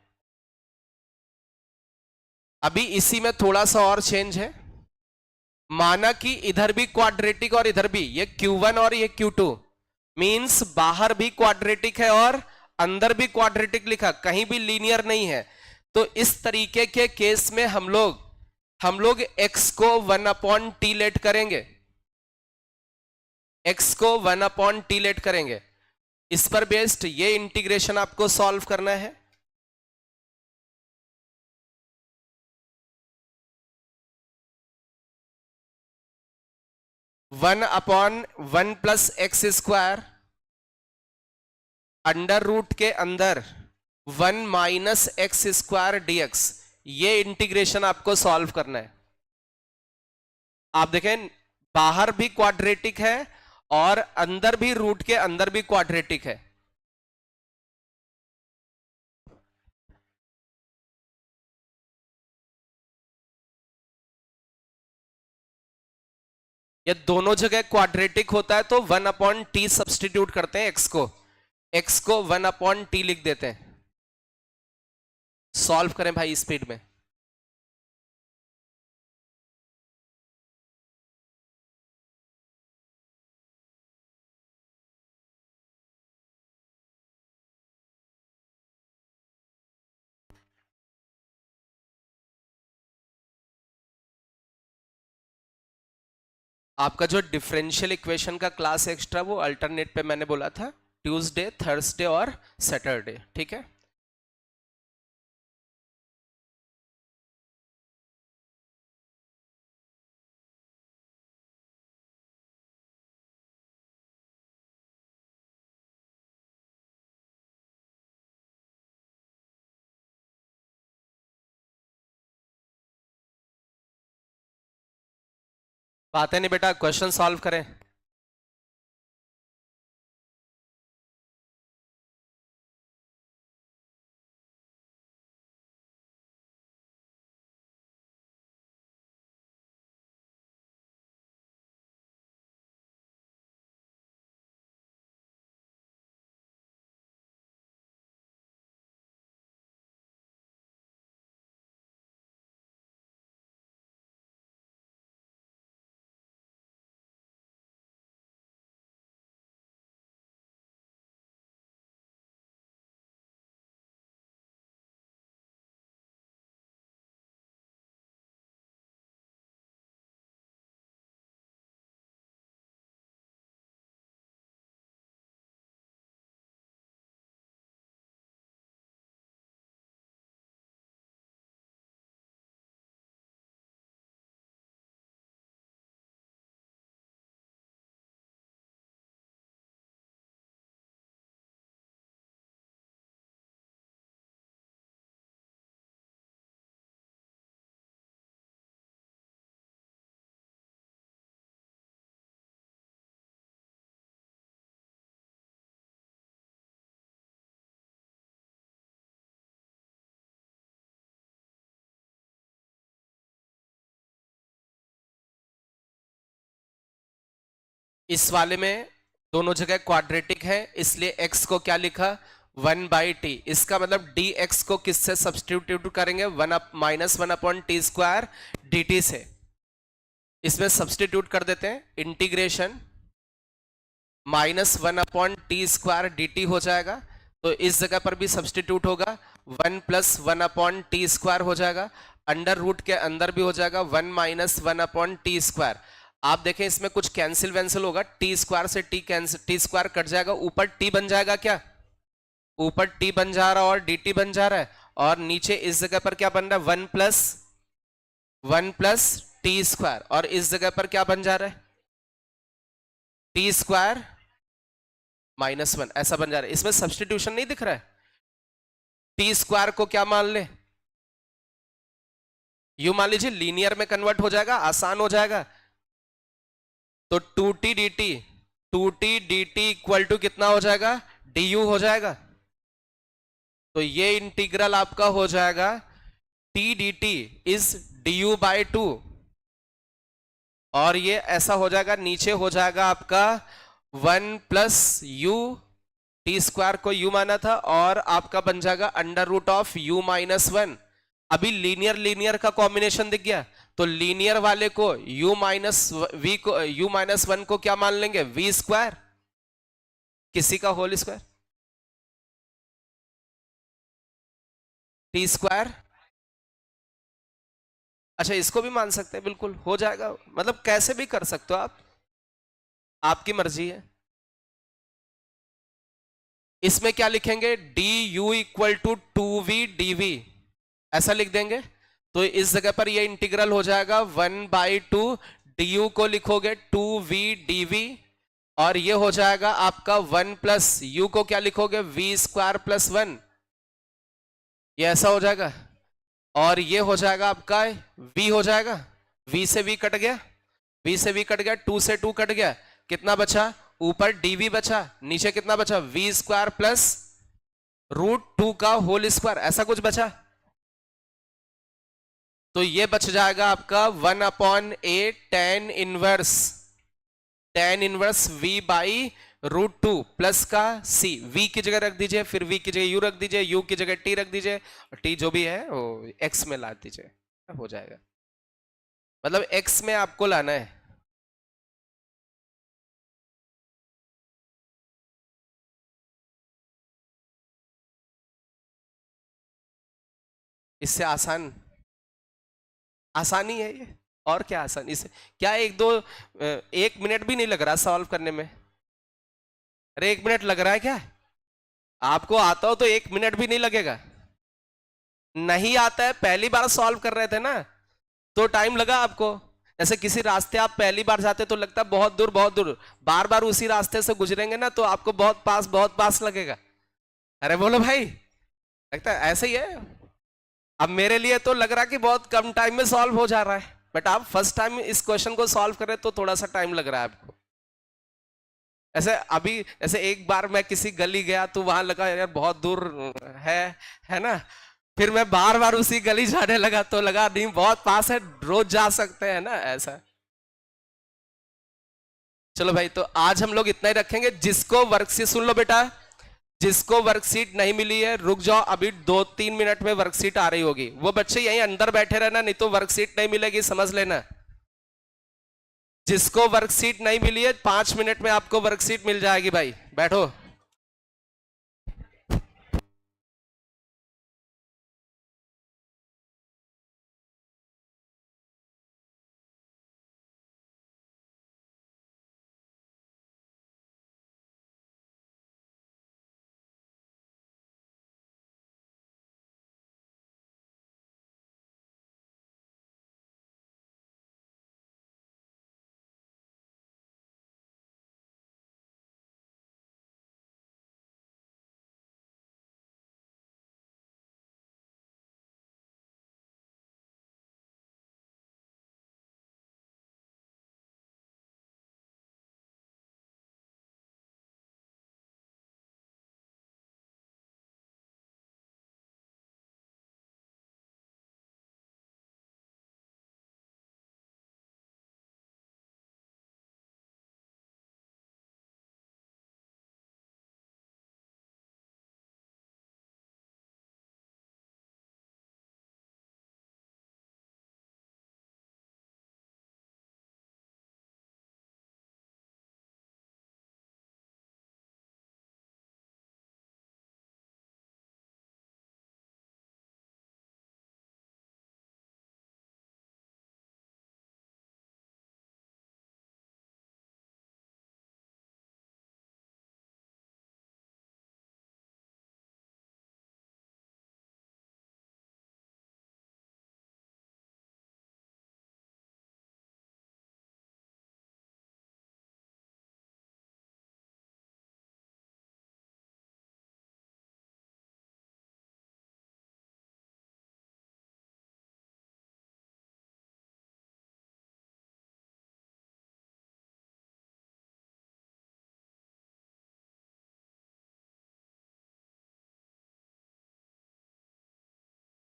अभी इसी में थोड़ा सा और चेंज है, माना कि इधर भी क्वाड्रेटिक और इधर भी, ये Q1 और ये Q2, मींस बाहर भी क्वाड्रेटिक है और अंदर भी क्वाड्रेटिक लिखा, कहीं भी लीनियर नहीं है। तो इस तरीके के केस में हम लोग x को 1/t लेट करेंगे, x को 1/t लेट करेंगे, इस पर बेस्ड ये इंटीग्रेशन आपको सॉल्व करना है। (1/1 + x² अंडर रूट के अंदर 1 - x² dx, ये इंटीग्रेशन आपको सॉल्व करना है। आप देखें बाहर भी क्वाड्रेटिक है और अंदर भी, रूट के अंदर भी क्वाड्रेटिक है, ये दोनों जगह क्वाड्रेटिक होता है तो 1/t सब्सटीट्यूट करते हैं x को 1/t लिख देते हैं। सॉल्व करें भाई स्पीड में। आपका जो डिफरेंशियल इक्वेशन का क्लास एक्स्ट्रा वो अल्टरनेट पे मैंने बोला था ट्यूसडे, थर्सडे और सैटरडे, ठीक है। बात है नहीं बेटा, क्वेश्चन सॉल्व करें। इस वाले में दोनों जगह क्वाड्रेटिक है इसलिए x को क्या लिखा 1/t। इसका मतलब dx को किससे सब्स्टिट्यूट करेंगे 1 - 1/t² dt से। इसमें सब्स्टिट्यूट कर देते हैं, इंटीग्रेशन -1/t² dt हो जाएगा। तो इस जगह पर भी सब्स्टिट्यूट होगा 1 + 1/t² हो जाएगा। अंडर रूट के अंदर भी हो जाएगा 1 - 1/t²। आप देखें इसमें कुछ कैंसिल वैंसिल होगा, t² से t² कट जाएगा, ऊपर t बन जाएगा। क्या ऊपर t बन जा रहा है और dt बन जा रहा है, और नीचे इस जगह पर क्या बन रहा है 1 + t², और इस जगह पर क्या बन जा रहा है t² -1 ऐसा बन जा रहा है। इसमें सब्स्टिट्यूशन नहीं दिख रहा है। t² को क्या मान ले, यू मान लीजिए, लीनियर में कन्वर्ट हो जाएगा, आसान हो जाएगा। तो 2t dt इक्वल टू कितना हो जाएगा du हो जाएगा। तो ये इंटीग्रल आपका हो जाएगा t dt इज du/2, और ये ऐसा हो जाएगा, नीचे हो जाएगा आपका 1 + u, t² को u माना था, और आपका बन जाएगा √u-1। अभी लीनियर का कॉम्बिनेशन दिख गया, तो लीनियर वाले को u-1 को क्या मान लेंगे v², किसी का होल स्क्वायर, t²। अच्छा, इसको भी मान सकते हैं, बिल्कुल हो जाएगा, मतलब कैसे भी कर सकते हो आप, आपकी मर्जी है। इसमें क्या लिखेंगे du = 2v dv, ऐसा लिख देंगे। तो इस जगह पर ये इंटीग्रल हो जाएगा 1/2, du को लिखोगे 2v dv, और ये हो जाएगा आपका 1 + u को क्या लिखोगे v² + 1, ये ऐसा हो जाएगा। और ये हो जाएगा आपका v हो जाएगा, v से v कट गया, v से v कट गया, 2 से 2 कट गया, कितना बचा ऊपर dv बचा, नीचे कितना बचा v² + √2 का होल स्क्वायर, ऐसा कुछ बचा। तो ये बच जाएगा आपका 1/a tan inverse tan inverse v by √2 plus का c, v की जगह रख दीजिए, फिर v की जगह u रख दीजिए, u की जगह t रख दीजिए, और t जो भी है वो x में ला दीजिए, हो जाएगा। मतलब x में आपको लाना है। इससे आसानी है ये, और क्या आसानी से, क्या एक मिनट भी नहीं लग रहा सॉल्व करने में? अरे 1 मिनट लग रहा है क्या? आपको आता हो तो 1 मिनट भी नहीं लगेगा। नहीं आता है, पहली बार सॉल्व कर रहे थे ना तो टाइम लगा आपको। जैसे किसी रास्ते आप पहली बार जाते तो लगता है बहुत दूर बहुत दूर, बार बार उसी रास्ते से गुजरेंगे ना तो आपको बहुत पास लगेगा। अरे बोलो भाई, लगता है ऐसे ही है। अब मेरे लिए तो लग रहा है कि बहुत कम टाइम में सॉल्व हो जा रहा है, बट आप फर्स्ट टाइम इस क्वेश्चन को सॉल्व कर रहे तो थोड़ा सा टाइम लग रहा है आपको। ऐसे एक बार मैं किसी गली गया तो वहां लगा यार बहुत दूर है ना, फिर मैं बार बार उसी गली जाने लगा तो लगा नहीं बहुत पास है, रोज जा सकते हैं ना, ऐसा। चलो भाई, तो आज हम लोग इतना ही रखेंगे। जिसको वर्कशीट, सुन लो बेटा, जिसको वर्कशीट नहीं मिली है रुक जाओ, अभी 2-3 मिनट में वर्कशीट आ रही होगी। वो बच्चे यहीं अंदर बैठे रहना, नहीं तो वर्कशीट नहीं मिलेगी, समझ लेना। जिसको वर्कशीट नहीं मिली है 5 मिनट में आपको वर्कशीट मिल जाएगी भाई, बैठो।